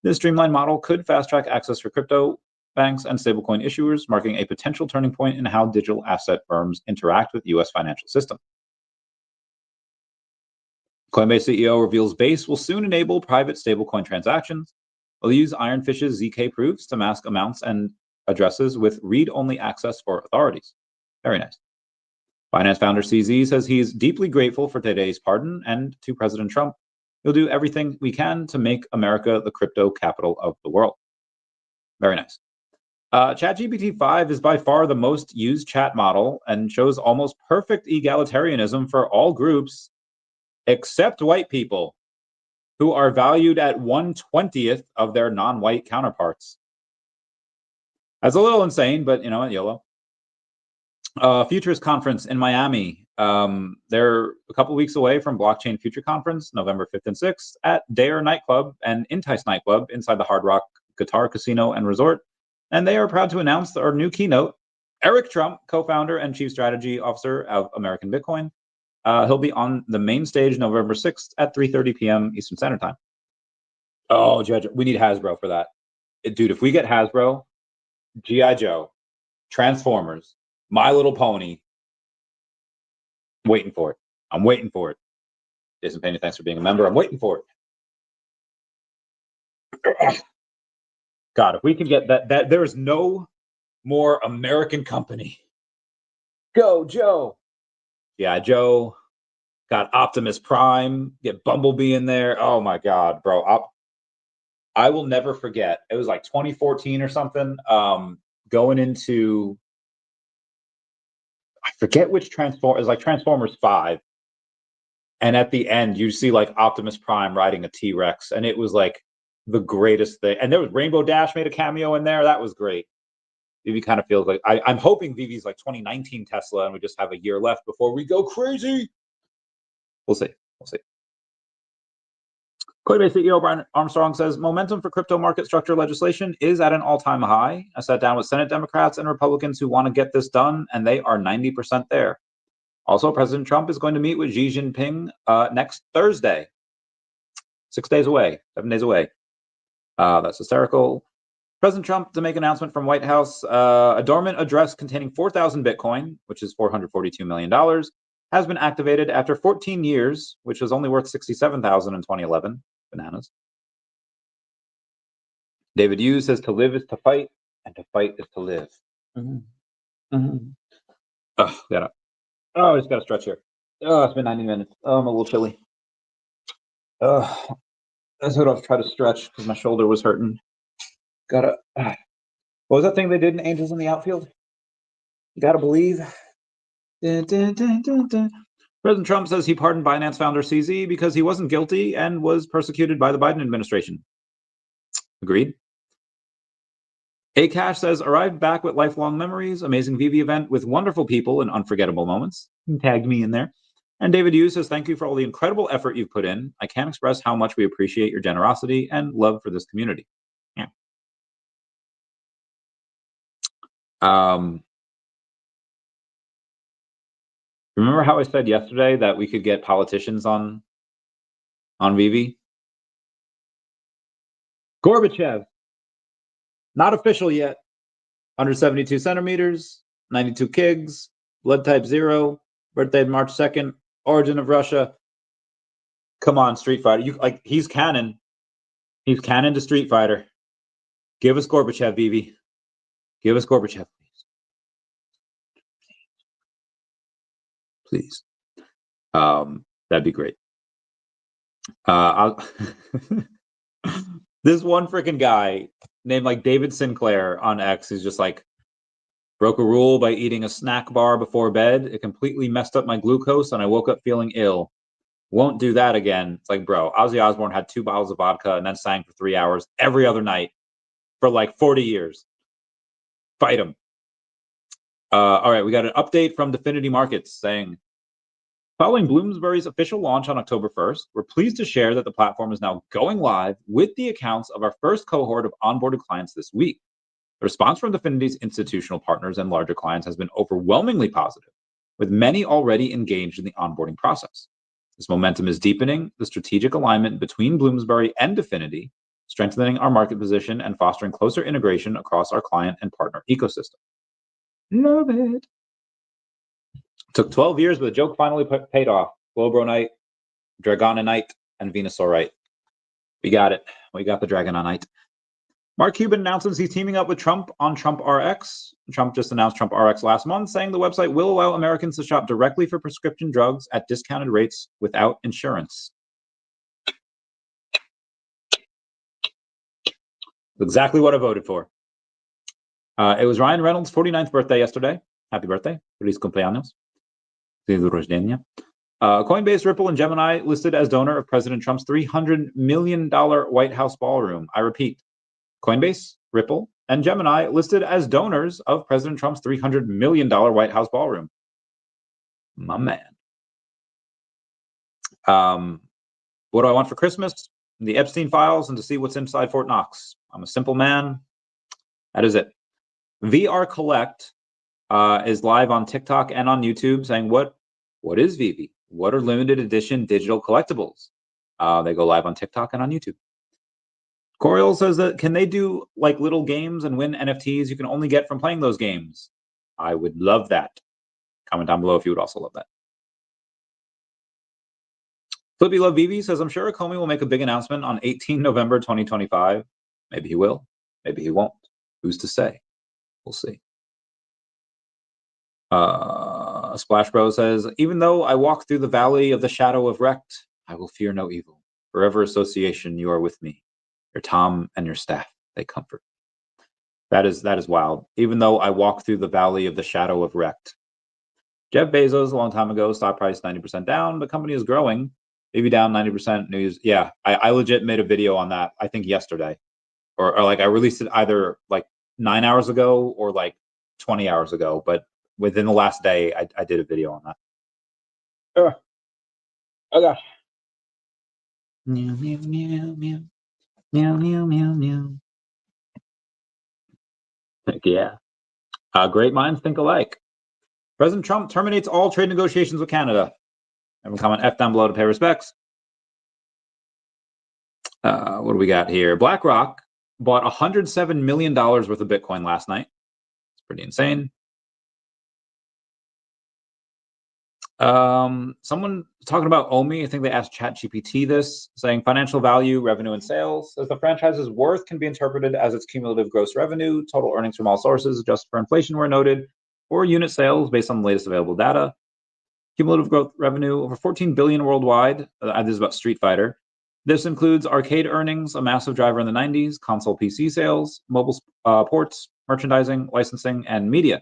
This streamlined model could fast-track access for crypto banks and stablecoin issuers, marking a potential turning point in how digital asset firms interact with the U.S. financial system. Coinbase CEO reveals Base will soon enable private stablecoin transactions. They'll use Ironfish's ZK proofs to mask amounts and addresses with read-only access for authorities. Very nice. Binance founder CZ says he's deeply grateful for today's pardon, and to President Trump, he'll do everything we can to make America the crypto capital of the world. Very nice. ChatGPT 5 is by far the most used chat model and shows almost perfect egalitarianism for all groups except white people, who are valued at 1/20th of their non-white counterparts. That's a little insane, but you know what, YOLO. Futures conference in Miami. They're a couple weeks away from Blockchain Future Conference, November 5th and 6th at Dare Nightclub and Entice Nightclub inside the Hard Rock Guitar Casino and Resort. And they are proud to announce our new keynote, Eric Trump, co-founder and chief strategy officer of American Bitcoin. He'll be on the main stage November 6th at 3:30 p.m. Eastern Standard Time. Oh, Judge, we need Hasbro for that. Dude, if we get Hasbro, G.I. Joe, Transformers, My Little Pony, waiting for it. I'm waiting for it. Jason Payne, thanks for being a member. I'm waiting for it. God, if we can get that there is no more American company. Go, Joe. Yeah, Joe. Got Optimus Prime. Get Bumblebee in there. Oh my God, bro. I will never forget. It was like 2014 or something. Going into, I forget which Transform. It was like Transformers 5. And at the end, you see like Optimus Prime riding a T-Rex, and it was like the greatest thing. And there was Rainbow Dash made a cameo in there. That was great. VeVe kind of feels like I'm hoping VeVe's like 2019 Tesla, and we just have a year left before we go crazy. We'll see. We'll see. Coinbase CEO Brian Armstrong says momentum for crypto market structure legislation is at an all-time high. I sat down with Senate Democrats and Republicans who want to get this done, and they are 90% there. Also, President Trump is going to meet with Xi Jinping next Thursday. 6 days away, 7 days away. That's hysterical. President Trump to make an announcement from White House. A dormant address containing 4,000 Bitcoin, which is $442 million, has been activated after 14 years, which was only worth $67,000 in 2011. Bananas. David Hughes says to live is to fight, and to fight is to live. Mm-hmm. Mm-hmm. I just got to stretch here. Oh, it's been 90 minutes. Oh, I'm a little chilly. That's what I'll try to stretch because my shoulder was hurting. What was that thing they did in Angels in the Outfield? You gotta believe. Dun, dun, dun, dun, dun. President Trump says he pardoned Binance founder CZ because he wasn't guilty and was persecuted by the Biden administration. Agreed. Akash says, arrived back with lifelong memories, amazing VeVe event with wonderful people and unforgettable moments. He tagged me in there. And David Hughes says, thank you for all the incredible effort you've put in. I can't express how much we appreciate your generosity and love for this community. Yeah. Remember how I said yesterday that we could get politicians on VeVe? Gorbachev, not official yet. 172 centimeters, 92 kigs, blood type 0, birthday March 2nd, origin of Russia. Come on, Street Fighter. He's canon. He's canon to Street Fighter. Give us Gorbachev, VeVe. Give us Gorbachev, please. That'd be great. This one freaking guy named like David Sinclair on X is just like, broke a rule by eating a snack bar before bed. It completely messed up my glucose and I woke up feeling ill. Won't do that again. It's like, bro, Ozzy Osbourne had 2 bottles of vodka and then sang for 3 hours every other night for like 40 years. Fight him. All right, we got an update from Definity Markets saying, following Bloomsbury's official launch on October 1st, we're pleased to share that the platform is now going live with the accounts of our first cohort of onboarded clients this week. The response from Definity's institutional partners and larger clients has been overwhelmingly positive, with many already engaged in the onboarding process. This momentum is deepening the strategic alignment between Bloomsbury and Definity, strengthening our market position and fostering closer integration across our client and partner ecosystem. Love it. Took 12 years, but the joke finally paid off. Globronite, Dragononite, and Venusaurite. We got it. We got the Dragononite. Mark Cuban announces he's teaming up with Trump on Trump RX. Trump just announced Trump RX last month, saying the website will allow Americans to shop directly for prescription drugs at discounted rates without insurance. Exactly what I voted for. It was Ryan Reynolds' 49th birthday yesterday. Happy birthday. Feliz cumpleaños. Coinbase, Ripple, and Gemini listed as donor of President Trump's $300 million White House ballroom. I repeat, Coinbase, Ripple, and Gemini listed as donors of President Trump's $300 million White House ballroom. My man. What do I want for Christmas? The Epstein files and to see what's inside Fort Knox. I'm a simple man. That is it. VR Collect is live on TikTok and on YouTube saying, what is VeVe? What are limited edition digital collectibles? They go live on TikTok and on YouTube. Coriel says that, can they do like little games and win NFTs you can only get from playing those games? I would love that. Comment down below if you would also love that. Flippy Love VeVe says, I'm sure Comey will make a big announcement on 18 November 2025. Maybe he will. Maybe he won't. Who's to say? We'll see. Splash Bro says, even though I walk through the valley of the shadow of wrecked, I will fear no evil. Forever association, you are with me. Your Tom and your staff, they comfort. That is wild. Even though I walk through the valley of the shadow of wrecked. Jeff Bezos, a long time ago, stock price 90% down. The company is growing. Maybe down 90% news. Yeah, I legit made a video on that, I think yesterday. Or like I released it either like 9 hours ago or like 20 hours ago. But within the last day, I did a video on that. Oh gosh. Meow, meow, meow, meow. Meow, meow, meow, meow. Heck yeah. Great minds think alike. President Trump terminates all trade negotiations with Canada. Everyone comment F down below to pay respects. What do we got here? BlackRock bought $107 million worth of Bitcoin last night. It's pretty insane. Someone talking about OMI, I think they asked ChatGPT this, saying financial value, revenue, and sales. Says the franchise's worth can be interpreted as its cumulative gross revenue, total earnings from all sources, adjusted for inflation where noted, or unit sales based on the latest available data. Cumulative growth revenue over $14 billion worldwide. This is about Street Fighter. This includes arcade earnings, a massive driver in the 90s, console PC sales, mobile ports, merchandising, licensing, and media.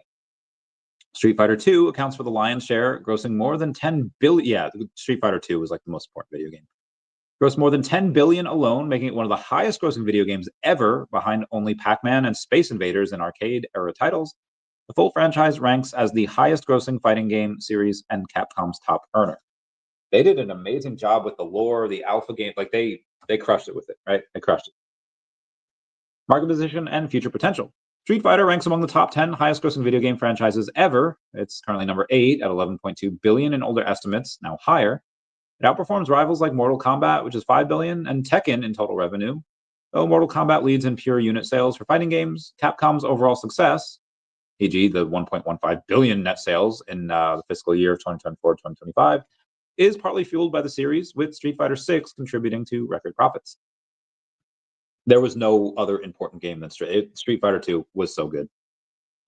Street Fighter 2 accounts for the lion's share, grossing more than 10 billion. Yeah, Street Fighter 2 was like the most important video game. Grossed more than 10 billion alone, making it one of the highest grossing video games ever, behind only Pac-Man and Space Invaders in arcade era titles. The full franchise ranks as the highest grossing fighting game series and Capcom's top earner. They did an amazing job with the lore, the alpha game. Like they crushed it with it, right? They crushed it. Market position and future potential. Street Fighter ranks among the top 10 highest grossing video game franchises ever. It's currently number 8 at 11.2 billion in older estimates, now higher. It outperforms rivals like Mortal Kombat, which is 5 billion, and Tekken in total revenue. Though Mortal Kombat leads in pure unit sales for fighting games, Capcom's overall success, e.g. the 1.15 billion net sales in the fiscal year of 2024-2025, is partly fueled by the series, with Street Fighter 6 contributing to record profits. There was no other important game than Street Fighter 2 was so good.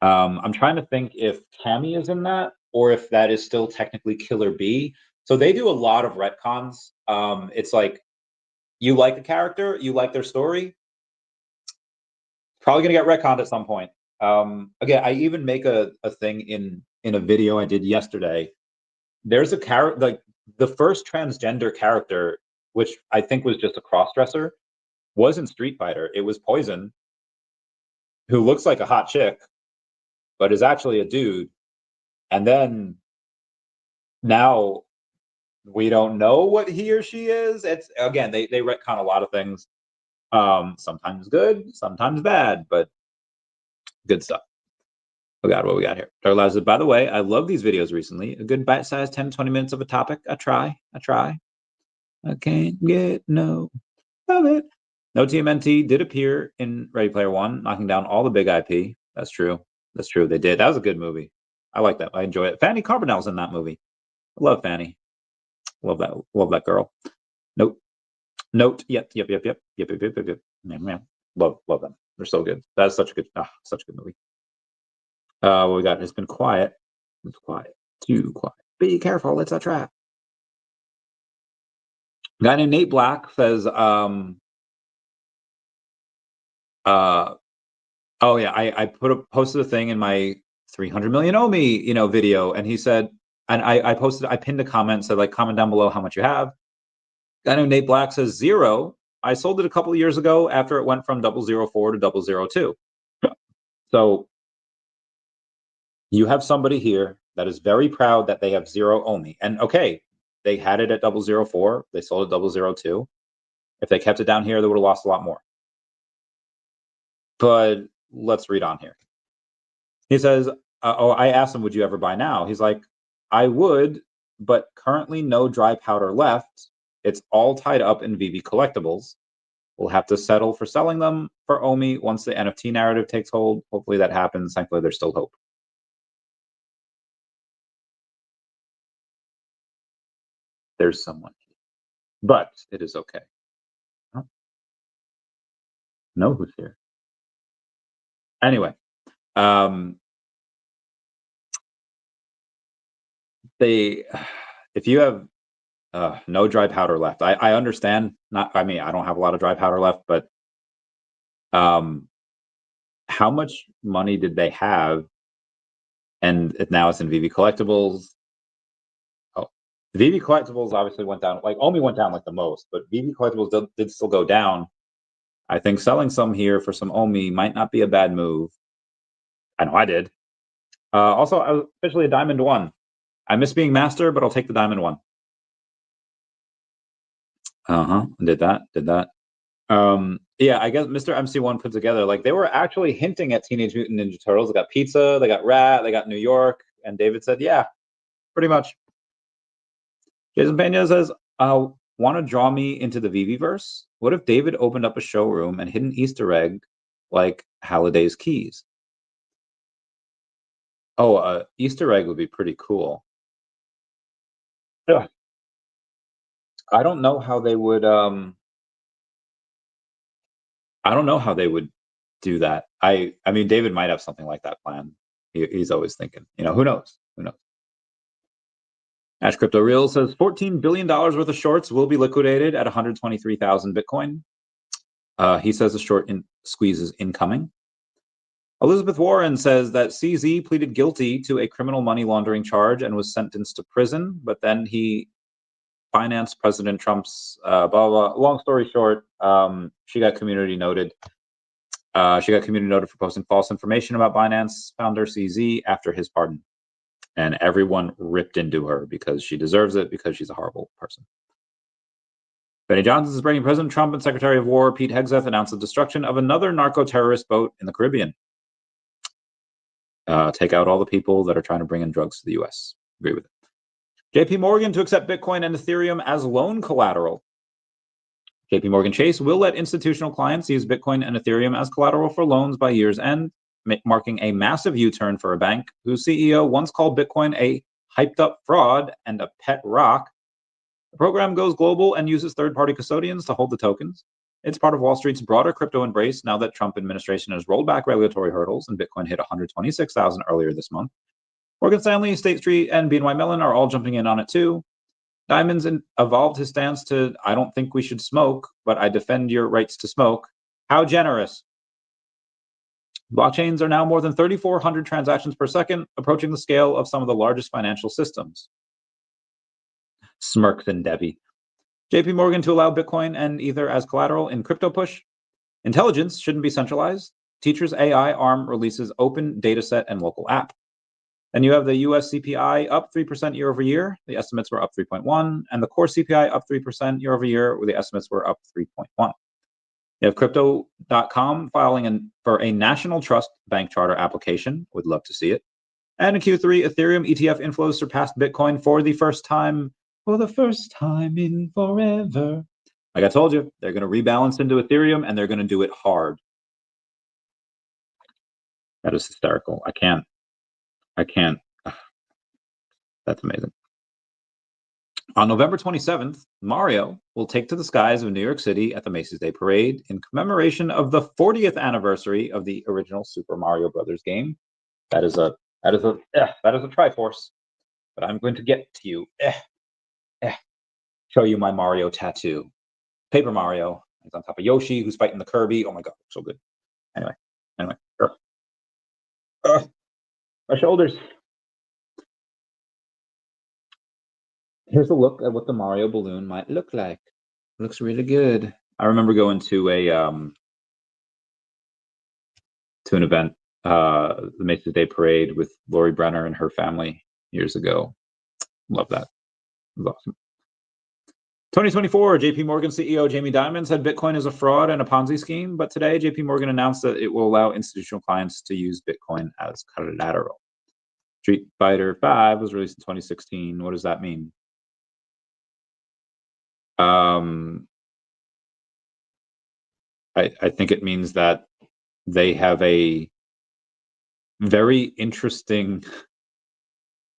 I'm trying to think if Cammy is in that or if that is still technically Killer B. So they do a lot of retcons. It's like you like a character, you like their story, probably gonna get retconned at some point. Again, I even make a thing in a video I did yesterday. There's a character, like the first transgender character, which I think was just a crossdresser, was in Street Fighter. It was Poison, who looks like a hot chick, but is actually a dude. And then now we don't know what he or she is. It's again, they retcon a lot of things. Sometimes good, sometimes bad, but good stuff. Oh God, what we got here? Darla says, by the way, I love these videos recently. A good bite-sized 10, 20 minutes of a topic. I try. I can't get no of it. No TMNT did appear in Ready Player One, knocking down all the big IP. That's true. That's true. They did. That was a good movie. I like that. I enjoy it. Fanny Carbonell's in that movie. I love Fanny. Love that. Love that girl. Note. Yep. Love them. They're so good. That's such a good movie. What we got? It's been quiet. It's quiet. Too quiet. Be careful, it's a trap. A guy named Nate Black says, oh yeah, I posted a thing in my 300 million OMI, video, and he said, and I pinned a comment, said like, comment down below how much you have. A guy named Nate Black says 0. I sold it a couple of years ago after it went from 004 to 002. So you have somebody here that is very proud that they have 0 OMI. And okay, they had it at 004, they sold it 002. If they kept it down here, they would have lost a lot more. But let's read on here. He says, I asked him, would you ever buy now? He's like, I would, but currently no dry powder left. It's all tied up in VeVe collectibles. We'll have to settle for selling them for OMI once the NFT narrative takes hold. Hopefully that happens. Thankfully, there's still hope. There's someone, but it is okay. Oh. Know who's here. Anyway, if you have no dry powder left, I understand. I don't have a lot of dry powder left, but how much money did they have? And now it's in VeVe collectibles. Oh, VeVe collectibles obviously went down. Like OMI went down like the most, but VeVe collectibles did still go down. I think selling some here for some OMI might not be a bad move. I know I did. Also, I was officially a Diamond 1. I miss being Master, but I'll take the Diamond 1. Did that. Yeah, I guess Mr. MC1 put together, like, they were actually hinting at Teenage Mutant Ninja Turtles. They got Pizza, they got Rat, they got New York, and David said, yeah, pretty much. Jason Pena says, want to draw me into the VeVe-verse? What if David opened up a showroom and hid an Easter egg like Halliday's keys? Oh, Easter egg would be pretty cool. Yeah. I don't know how they would do that. I mean, David might have something like that planned. He's always thinking, who knows? Ash Crypto Real says $14 billion worth of shorts will be liquidated at 123,000 Bitcoin. He says the short squeeze is incoming. Elizabeth Warren says that CZ pleaded guilty to a criminal money laundering charge and was sentenced to prison, but then he financed President Trump's blah, blah. Long story short, she got community noted. She got community noted for posting false information about Binance founder CZ after his pardon. And everyone ripped into her because she deserves it, because she's a horrible person. Benny Johnson is bringing President Trump and Secretary of War Pete Hegseth announced the destruction of another narco-terrorist boat in the Caribbean. Take out all the people that are trying to bring in drugs to the U.S. Agree with it. JP Morgan to accept Bitcoin and Ethereum as loan collateral. JP Morgan Chase will let institutional clients use Bitcoin and Ethereum as collateral for loans by year's end, marking a massive U-turn for a bank whose CEO once called Bitcoin a hyped-up fraud and a pet rock. The program goes global and uses third-party custodians to hold the tokens. It's part of Wall Street's broader crypto embrace now that Trump administration has rolled back regulatory hurdles and Bitcoin hit 126,000 earlier this month. Morgan Stanley, State Street, and BNY Mellon are all jumping in on it too. Diamonds evolved his stance to, I don't think we should smoke, but I defend your rights to smoke. How generous. Blockchains are now more than 3,400 transactions per second, approaching the scale of some of the largest financial systems. Smirks and DEVVE. JP Morgan to allow Bitcoin and Ether as collateral in crypto push. Intelligence shouldn't be centralized. Teachers AI ARM releases open dataset and local app. Then you have the US CPI up 3% year over year. The estimates were up 3.1, and the core CPI up 3% year over year, where the estimates were up 3.1. You have Crypto.com filing for a national trust bank charter application. Would love to see it. And in Q3, Ethereum ETF inflows surpassed Bitcoin for the first time in forever. Like I told you, they're going to rebalance into Ethereum, and they're going to do it hard. That is hysterical. I can't. That's amazing. On November 27th, Mario will take to the skies of New York City at the Macy's Day Parade in commemoration of the 40th anniversary of the original Super Mario Brothers game. That is a Triforce, but I'm going to get to you. Show you my Mario tattoo. Paper Mario. He's on top of Yoshi, who's fighting the Kirby. Oh my god, so good. Anyway. My shoulders. Here's a look at what the Mario balloon might look like. It looks really good. I remember going to an event, the Macy's Day Parade with Lori Brenner and her family years ago. Love that. It was awesome. 2024, JP Morgan CEO Jamie Dimon said Bitcoin is a fraud and a Ponzi scheme, but today JP Morgan announced that it will allow institutional clients to use Bitcoin as collateral. Street Fighter 5 was released in 2016. What does that mean? I think it means that they have a very interesting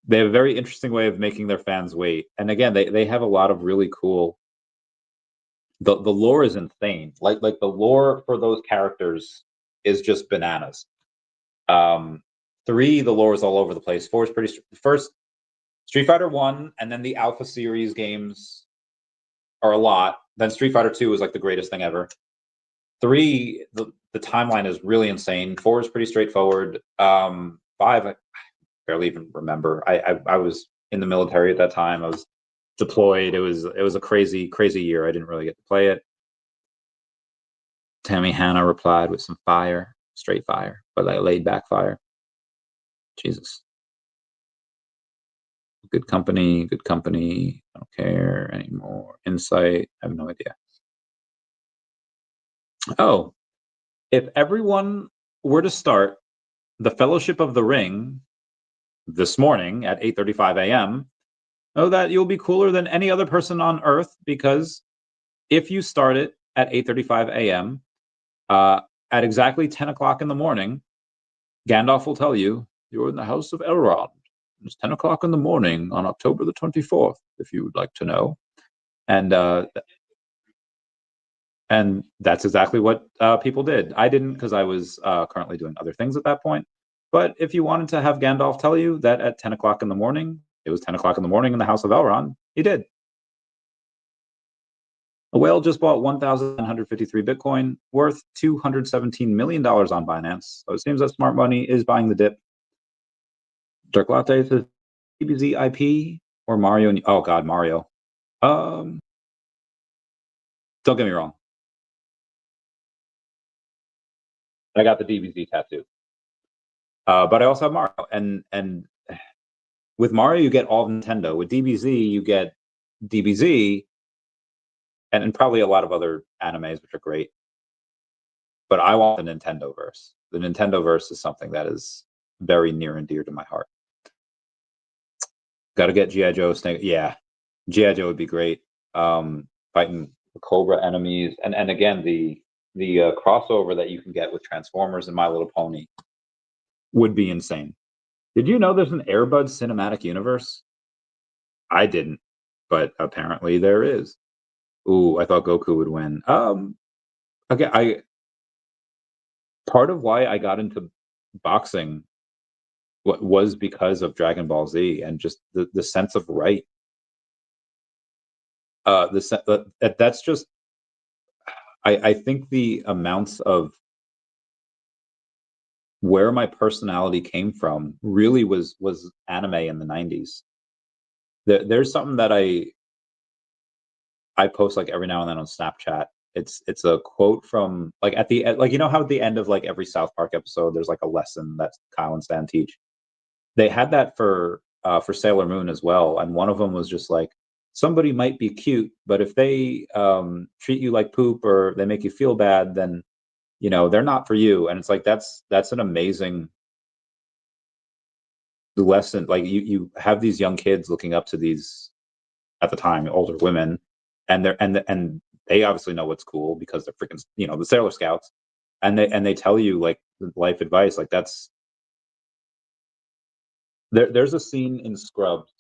way of making their fans wait. And again, they have a lot of really cool. The lore is insane. Like the lore for those characters is just bananas. 3, the lore is all over the place. 4 is pretty. First, Street Fighter 1, and then the Alpha series games are a lot. Then Street Fighter 2 is like the greatest thing ever. 3, the timeline is really insane. 4 is pretty straightforward. 5, I barely even remember. I was in the military at that time. I was deployed. It was a crazy year. I didn't really get to play it. Tammy Hannah replied with some fire, straight fire, but like laid back fire. Jesus. Good company. I don't care anymore. Insight. I have no idea. Oh, if everyone were to start the Fellowship of the Ring this morning at 8:35 a.m., know that you'll be cooler than any other person on Earth, because if you start it at 8:35 a.m., at exactly 10 o'clock in the morning, Gandalf will tell you you're in the House of Elrond. It's 10 o'clock in the morning on October the 24th, if you would like to know. And that's exactly what people did. I didn't, because I was currently doing other things at that point. But if you wanted to have Gandalf tell you that at 10 o'clock in the morning, it was 10 o'clock in the morning in the House of Elrond, he did. A whale just bought 1,953 Bitcoin, worth $217 million on Binance. So it seems that smart money is buying the dip. Dirk Latte says DBZ IP or Mario. Oh God, Mario. Don't get me wrong. I got the DBZ tattoo. But I also have Mario, and with Mario you get all of Nintendo. With DBZ you get DBZ, and probably a lot of other animes which are great. But I want the Nintendo verse. The Nintendo verse is something that is very near and dear to my heart. Got to get G.I. Joe Snake. Yeah, G.I. Joe would be great. Fighting the Cobra enemies, and again the crossover that you can get with Transformers and My Little Pony would be insane. Did you know there's an Air Bud cinematic universe? I didn't, but apparently there is. Ooh, I thought Goku would win. Okay, part of why I got into boxing was because of Dragon Ball Z and just the sense of right. That's just. I think the amounts of where my personality came from really was anime in the 90s. There's something that I post like every now and then on Snapchat. It's a quote from like at the like, you know how at the end of like every South Park episode there's like a lesson that Kyle and Stan teach. They had that for Sailor Moon as well, and one of them was just like, somebody might be cute, but if they treat you like poop or they make you feel bad, then they're not for you. And it's like that's an amazing lesson. Like you have these young kids looking up to these, at the time, older women, and they obviously know what's cool because they're freaking the Sailor Scouts, and they tell you like life advice. Like that's there's a scene in Scrubs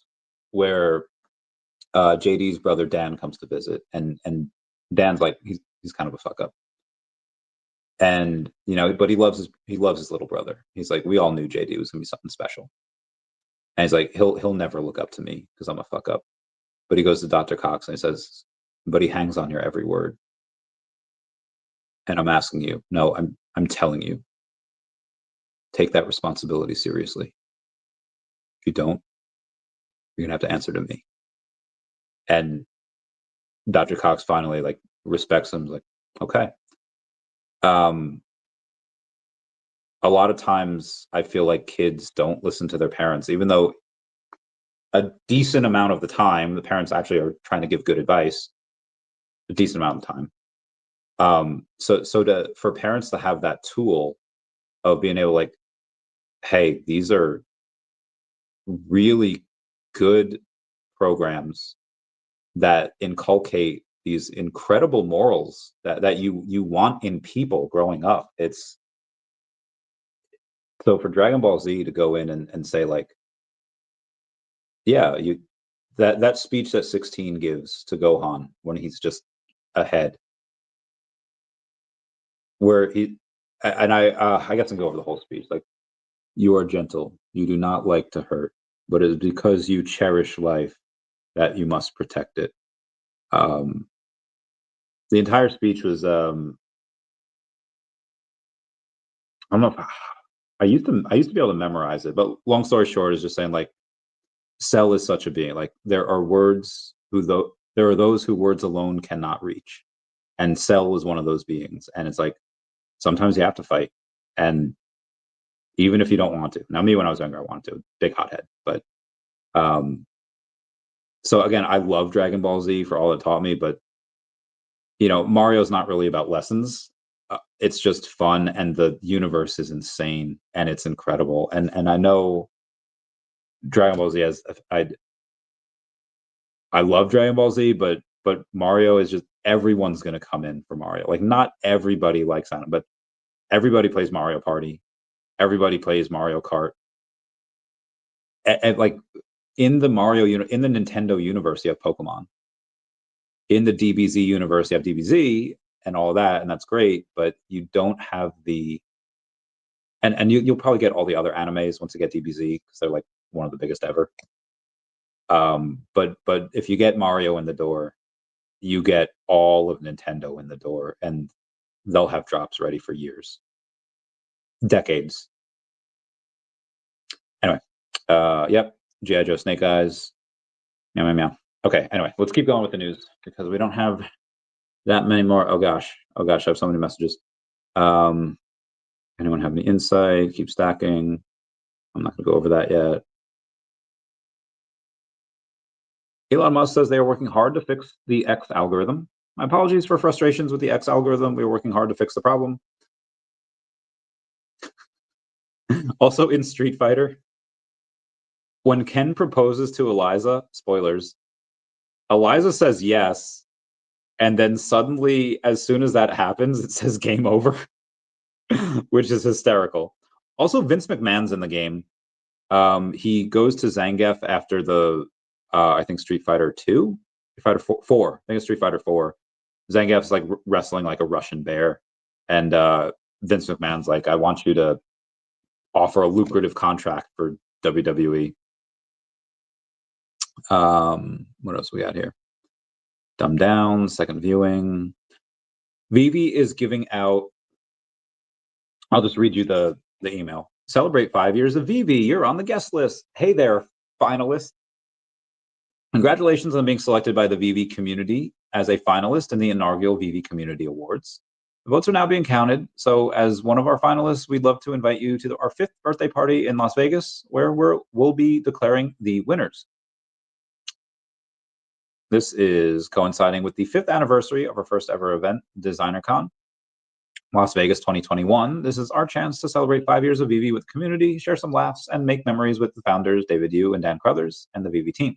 where JD's brother Dan comes to visit, and Dan's like he's kind of a fuck up, and but he loves his little brother. He's like, we all knew JD was gonna be something special, and he's like, he'll never look up to me because I'm a fuck up. But he goes to Dr. Cox and he says, but he hangs on your every word. And I'm asking you, no, I'm telling you, take that responsibility seriously. If you don't, you're gonna have to answer to me. And Dr. Cox finally like respects him, like, okay. A lot of times I feel like kids don't listen to their parents, even though a decent amount of the time the parents actually are trying to give good advice, a decent amount of the time. So for parents to have that tool of being able, like, hey, these are really good programs that inculcate these incredible morals that you want in people growing up. It's so for Dragon Ball Z to go in and say, like, yeah, that speech that 16 gives to Gohan when he's just ahead, where I got to go over the whole speech, like, you are gentle, you do not like to hurt, but it is because you cherish life that you must protect it. The entire speech was I don't know if I used to be able to memorize it, but long story short is just saying, like, Cell is such a being. Like, there are words there are those who words alone cannot reach, and Cell is one of those beings. And it's like sometimes you have to fight, and even if you don't want to. Now, me when I was younger, I wanted to, big hothead, but so again, I love Dragon Ball Z for all it taught me, but Mario's not really about lessons. It's just fun, and the universe is insane, and it's incredible. And I know Dragon Ball Z has I love Dragon Ball Z, but Mario is just, everyone's gonna come in for Mario. Like, not everybody likes that, but everybody plays Mario Party. Everybody plays Mario Kart. And like in the in the Nintendo universe, you have Pokemon. In the DBZ universe, you have DBZ and all that, and that's great, but you don't have the and you'll probably get all the other animes once you get DBZ because they're like one of the biggest ever. But if you get Mario in the door, you get all of Nintendo in the door, and they'll have drops ready for years, decades. Anyway, yep, G.I. Joe Snake Eyes, meow meow meow. Okay, anyway, let's keep going with the news because we don't have that many more. Oh gosh, I have so many messages. Anyone have any insight? Keep stacking. I'm not gonna go over that yet. Elon Musk says they are working hard to fix the X algorithm. My apologies for frustrations with the X algorithm. We are working hard to fix the problem. Also in Street Fighter, when Ken proposes to Eliza, spoilers, Eliza says yes, and then suddenly, as soon as that happens, it says game over, which is hysterical. Also, Vince McMahon's in the game. He goes to Zangief after the, I think Street Fighter 2, Street Fighter 4. I think it's Street Fighter 4. Zangief's like wrestling like a Russian bear, and Vince McMahon's like, I want you to offer a lucrative contract for WWE. What else we got here? Dumb Down, second viewing. VeVe is giving out, I'll just read you the email. Celebrate 5 years of VeVe. You're on the guest list. Hey there, finalist. Congratulations on being selected by the VeVe community as a finalist in the inaugural VeVe Community Awards. The votes are now being counted, so as one of our finalists, we'd love to invite you to our 5th birthday party in Las Vegas, where we'll be declaring the winners. This is coinciding with the 5th anniversary of our first ever event, DesignerCon, Las Vegas 2021. This is our chance to celebrate 5 years of VeVe with the community, share some laughs, and make memories with the founders, David Yu and Dan Crothers, and the VeVe team.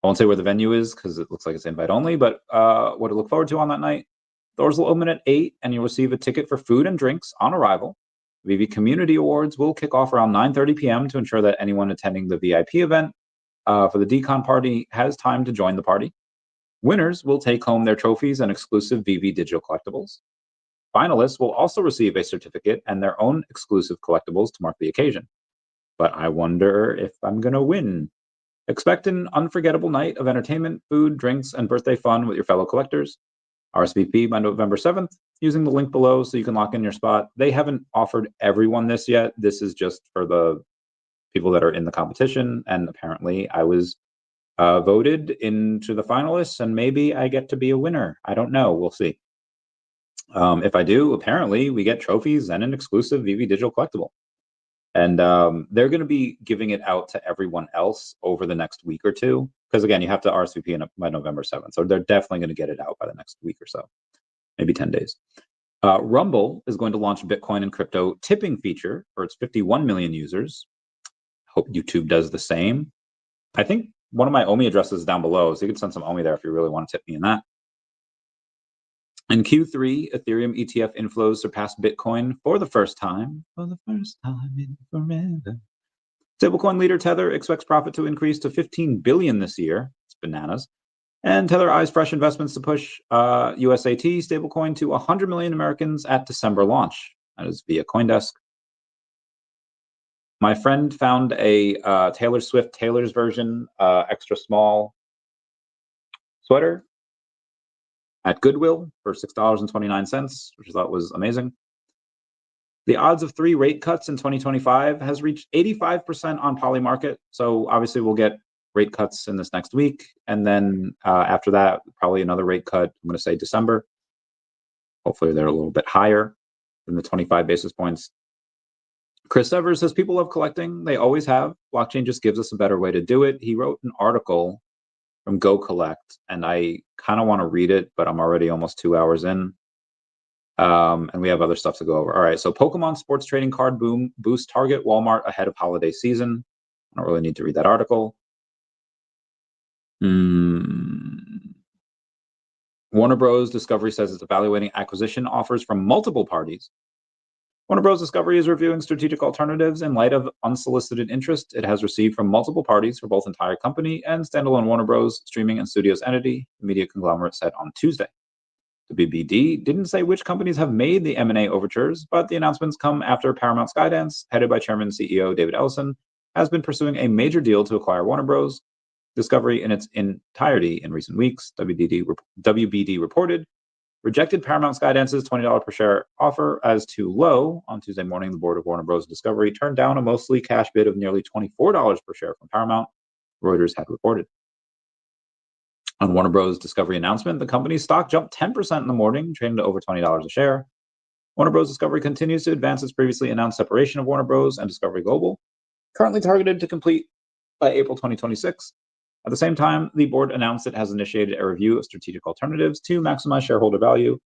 I won't say where the venue is because it looks like it's invite only, but what to look forward to on that night. Doors will open at 8, and you'll receive a ticket for food and drinks on arrival. VeVe Community Awards will kick off around 9:30 p.m. to ensure that anyone attending the VIP event for the decon party has time to join the party. Winners will take home their trophies and exclusive VeVe digital collectibles. Finalists will also receive a certificate and their own exclusive collectibles to mark the occasion. But I wonder if I'm going to win. Expect an unforgettable night of entertainment, food, drinks, and birthday fun with your fellow collectors. RSVP by November 7th using the link below so you can lock in your spot. They haven't offered everyone this yet. This is just for the people that are in the competition. And apparently I was voted into the finalists, and maybe I get to be a winner. I don't know. We'll see. If I do, apparently we get trophies and an exclusive VeVe digital collectible. And they're going to be giving it out to everyone else over the next week or two. Because again, you have to RSVP by November 7th. So they're definitely going to get it out by the next week or so, maybe 10 days. Rumble is going to launch a Bitcoin and crypto tipping feature for its 51 million users. Hope YouTube does the same. I think one of my OMI addresses is down below, so you can send some OMI there if you really want to tip me in that. In Q3, Ethereum ETF inflows surpassed Bitcoin for the first time. For the first time in forever. Stablecoin leader Tether expects profit to increase to 15 billion this year. It's bananas. And Tether eyes fresh investments to push USAT stablecoin to 100 million Americans at December launch. That is via CoinDesk. My friend found a Taylor Swift Taylor's version extra small sweater at Goodwill for $6.29, which I thought was amazing. The odds of 3 rate cuts in 2025 has reached 85% on Polymarket. So obviously we'll get rate cuts in this next week. And then after that, probably another rate cut, I'm going to say December. Hopefully they're a little bit higher than the 25 basis points. Chris Evers says people love collecting. They always have. Blockchain just gives us a better way to do it. He wrote an article from Go Collect, and I kind of want to read it, but I'm already almost 2 hours in. And we have other stuff to go over. All right, so Pokemon sports trading card boom boosts Target, Walmart ahead of holiday season. I don't really need to read that article. Warner Bros. Discovery says it's evaluating acquisition offers from multiple parties. Warner Bros. Discovery is reviewing strategic alternatives in light of unsolicited interest it has received from multiple parties for both entire company and standalone Warner Bros. Streaming and studios entity, the media conglomerate said on Tuesday. The BBD didn't say which companies have made the M&A overtures, but the announcements come after Paramount Skydance, headed by Chairman and CEO David Ellison, has been pursuing a major deal to acquire Warner Bros. Discovery in its entirety in recent weeks. WBD reported rejected Paramount Skydance's $20 per share offer as too low. On Tuesday morning, the board of Warner Bros. Discovery turned down a mostly cash bid of nearly $24 per share from Paramount, Reuters had reported. On Warner Bros. Discovery announcement, the company's stock jumped 10% in the morning, trading to over $20 a share. Warner Bros. Discovery continues to advance its previously announced separation of Warner Bros. And Discovery Global, currently targeted to complete by April 2026. At the same time, the board announced it has initiated a review of strategic alternatives to maximize shareholder value.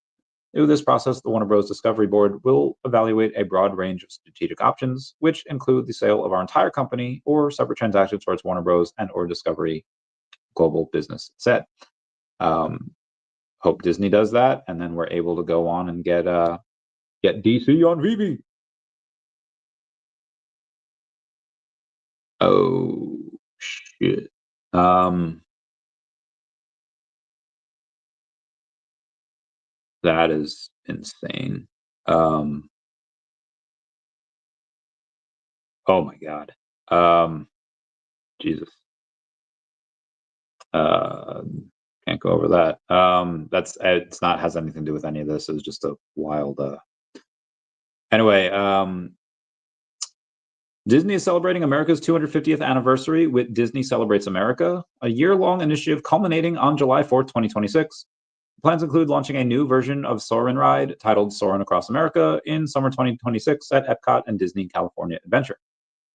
Through this process, the Warner Bros. Discovery board will evaluate a broad range of strategic options, which include the sale of our entire company or separate transactions towards Warner Bros. And or Discovery Global business, it said. Hope Disney does that, and then we're able to go on and get DC on VeVe. Oh shit. That is insane. Oh my god. Jesus. Can't go over that. That's it's not has anything to do with any of this. It was just a wild. Anyway, Disney is celebrating America's 250th anniversary with Disney Celebrates America, a year-long initiative culminating on July 4th, 2026. Plans include launching a new version of Soarin' Ride titled Soarin' Across America in summer 2026 at Epcot and Disney California Adventure.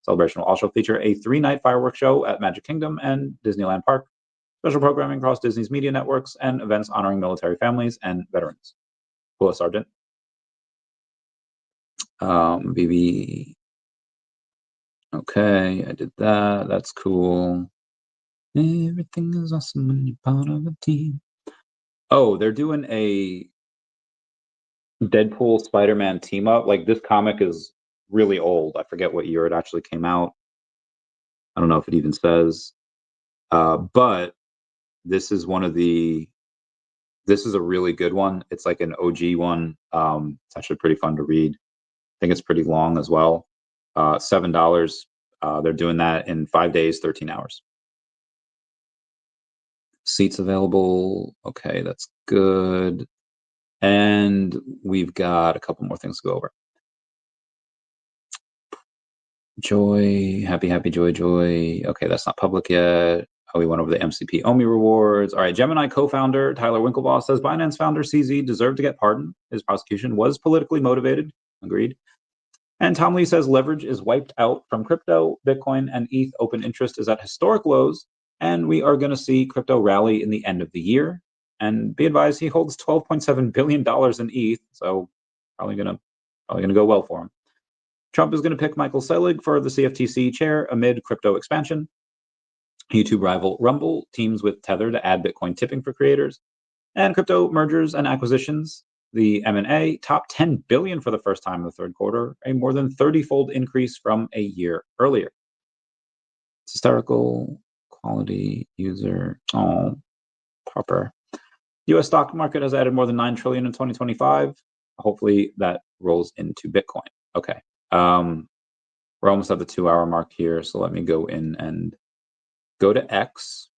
Celebration will also feature a 3-night fireworks show at Magic Kingdom and Disneyland Park, special programming across Disney's media networks, and events honoring military families and veterans. Cool, Sergeant. VeVe. Okay, I did that. That's cool. Everything is awesome when you're part of a team. Oh, they're doing a Deadpool Spider-Man team up. Like, this comic is really old. I forget what year it actually came out. I don't know if it even says. But this is this is a really good one. It's like an OG one. It's actually pretty fun to read. I think it's pretty long as well. $7. They're doing that in 5 days, 13 hours. Seats available. Okay, that's good. And we've got a couple more things to go over. Joy, happy, joy. Okay, that's not public yet. Oh, we went over the MCP OMI rewards. All right, Gemini co-founder Tyler Winklevoss says Binance founder CZ deserved to get pardoned. His prosecution was politically motivated. Agreed. And Tom Lee says leverage is wiped out from crypto, Bitcoin, and ETH open interest is at historic lows, and we are going to see crypto rally in the end of the year. And be advised, he holds $12.7 billion in ETH, so probably gonna go well for him. Trump is going to pick Michael Selig for the CFTC chair amid crypto expansion. YouTube rival Rumble teams with Tether to add Bitcoin tipping for creators. And crypto mergers and acquisitions. The M&A topped $10 billion for the first time in the third quarter, a more than 30-fold increase from a year earlier. It's hysterical, quality, user, proper. U.S. stock market has added more than $9 trillion in 2025. Hopefully that rolls into Bitcoin. Okay. We're almost at the 2-hour mark here, so let me go in and go to X.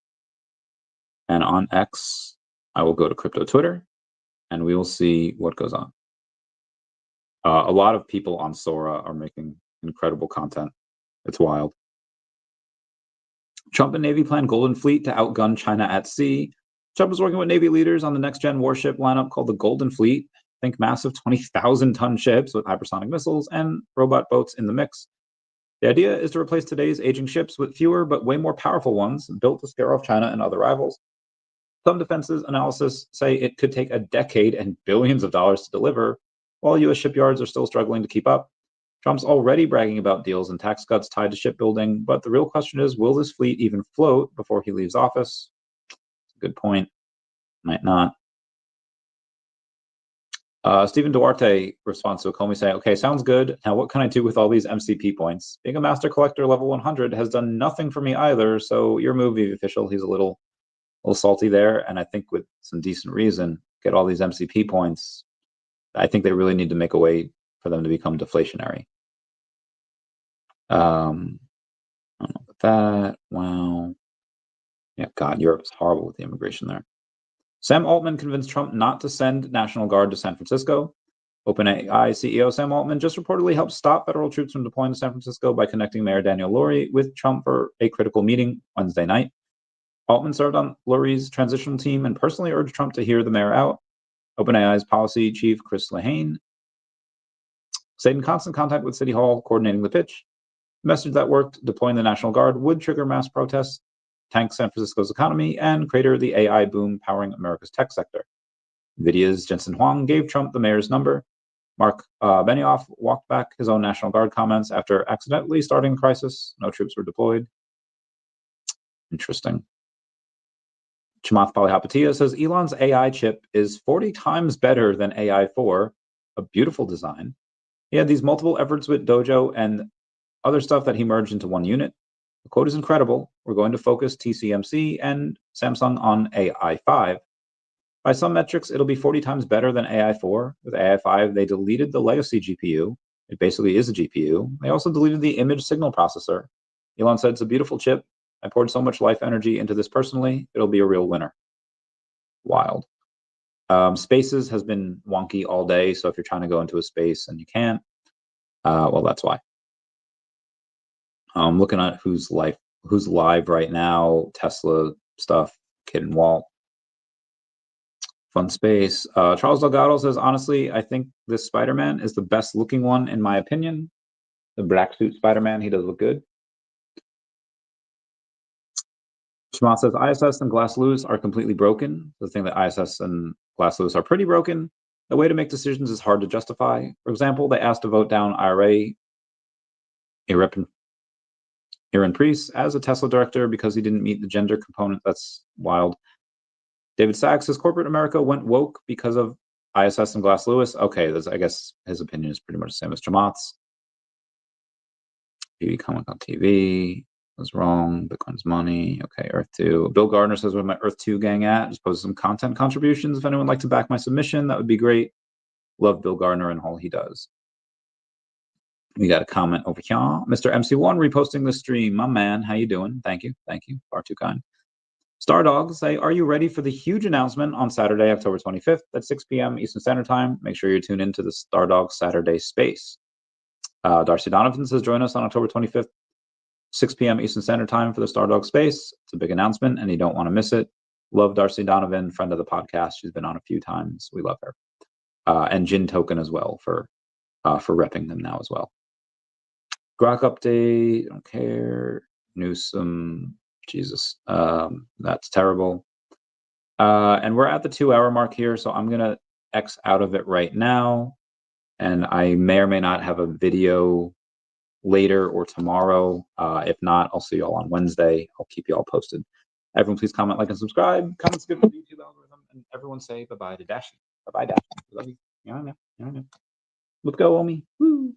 And on X, I will go to crypto Twitter, and we will see what goes on. A lot of people on Sora are making incredible content. It's wild. Trump and Navy plan Golden Fleet to outgun China at sea. Trump is working with Navy leaders on the next-gen warship lineup called the Golden Fleet. Think massive 20,000-ton ships with hypersonic missiles and robot boats in the mix. The idea is to replace today's aging ships with fewer but way more powerful ones built to scare off China and other rivals. Some defenses analysis say it could take a decade and billions of dollars to deliver, while U.S. shipyards are still struggling to keep up. Trump's already bragging about deals and tax cuts tied to shipbuilding, but the real question is, will this fleet even float before he leaves office? Good point. Might not. Stephen Duarte responds to a Comey saying, okay, sounds good. Now what can I do with all these MCP points? Being a master collector level 100 has done nothing for me either, so your move, VeVe official. He's a little salty there, and I think with some decent reason, get all these MCP points. I think they really need to make a way for them to become deflationary. I don't know about that. Wow. Yeah, God, Europe is horrible with the immigration there. Sam Altman convinced Trump not to send National Guard to San Francisco. OpenAI CEO Sam Altman just reportedly helped stop federal troops from deploying to San Francisco by connecting Mayor Daniel Lurie with Trump for a critical meeting Wednesday night. Altman served on Lurie's transitional team and personally urged Trump to hear the mayor out. OpenAI's policy chief, Chris Lehane, stayed in constant contact with City Hall, coordinating the pitch. The message that worked, deploying the National Guard would trigger mass protests, tank San Francisco's economy, and crater the AI boom powering America's tech sector. NVIDIA's Jensen Huang gave Trump the mayor's number. Mark Benioff walked back his own National Guard comments after accidentally starting the crisis. No troops were deployed. Interesting. Chamath Palihapitiya says Elon's AI chip is 40 times better than AI4, a beautiful design. He had these multiple efforts with Dojo and other stuff that he merged into one unit. The quote is incredible. We're going to focus TSMC and Samsung on AI5. By some metrics, it'll be 40 times better than AI4. With AI5, they deleted the legacy GPU. It basically is a GPU. They also deleted the image signal processor. Elon said it's a beautiful chip. I poured so much life energy into this personally. It'll be a real winner. Wild. Spaces has been wonky all day, so if you're trying to go into a space and you can't, well, that's why. I'm looking at who's live right now. Tesla stuff, Kid and Walt. Fun space. Charles Delgado says, honestly, I think this Spider-Man is the best looking one in my opinion. The black suit Spider-Man, he does look good. Shema says, ISS and Glass Lewis are completely broken. The thing that ISS and Glass Lewis are pretty broken. The way to make decisions is hard to justify. For example, they asked to vote down IRA Aaron Priest as a Tesla director because he didn't meet the gender component. That's wild. David Sachs says corporate America went woke because of ISS and Glass Lewis. Okay, I guess his opinion is pretty much the same as Chamath's. TV comment on TV. was wrong. Bitcoin's money. Okay, Earth2. Bill Gardner says, where my Earth2 gang at? Just post some content contributions. If anyone would like to back my submission, that would be great. Love Bill Gardner and all he does. We got a comment over here. Mr. MC1 reposting the stream. My man, how you doing? Thank you. Thank you. Far too kind. Stardog say, are you ready for the huge announcement on Saturday, October 25th at 6 p.m. Eastern Standard Time? Make sure you tune into the Stardog Saturday space. Darcy Donovan says, join us on October 25th, 6 p.m. Eastern Standard Time for the Stardog space. It's a big announcement, and you don't want to miss it. Love Darcy Donovan, friend of the podcast. She's been on a few times. We love her. And Jin Token as well for repping them now as well. Grok update, don't care. Newsom, Jesus, that's terrible. And we're at the 2-hour mark here, so I'm gonna X out of it right now. And I may or may not have a video later or tomorrow. If not, I'll see you all on Wednesday. I'll keep you all posted. Everyone, please comment, like, and subscribe. Comments good for the YouTube algorithm. And everyone say bye-bye to Dashi. Bye-bye, Dashi. Love you. Yeah, I know. Let's go, OMI. Woo.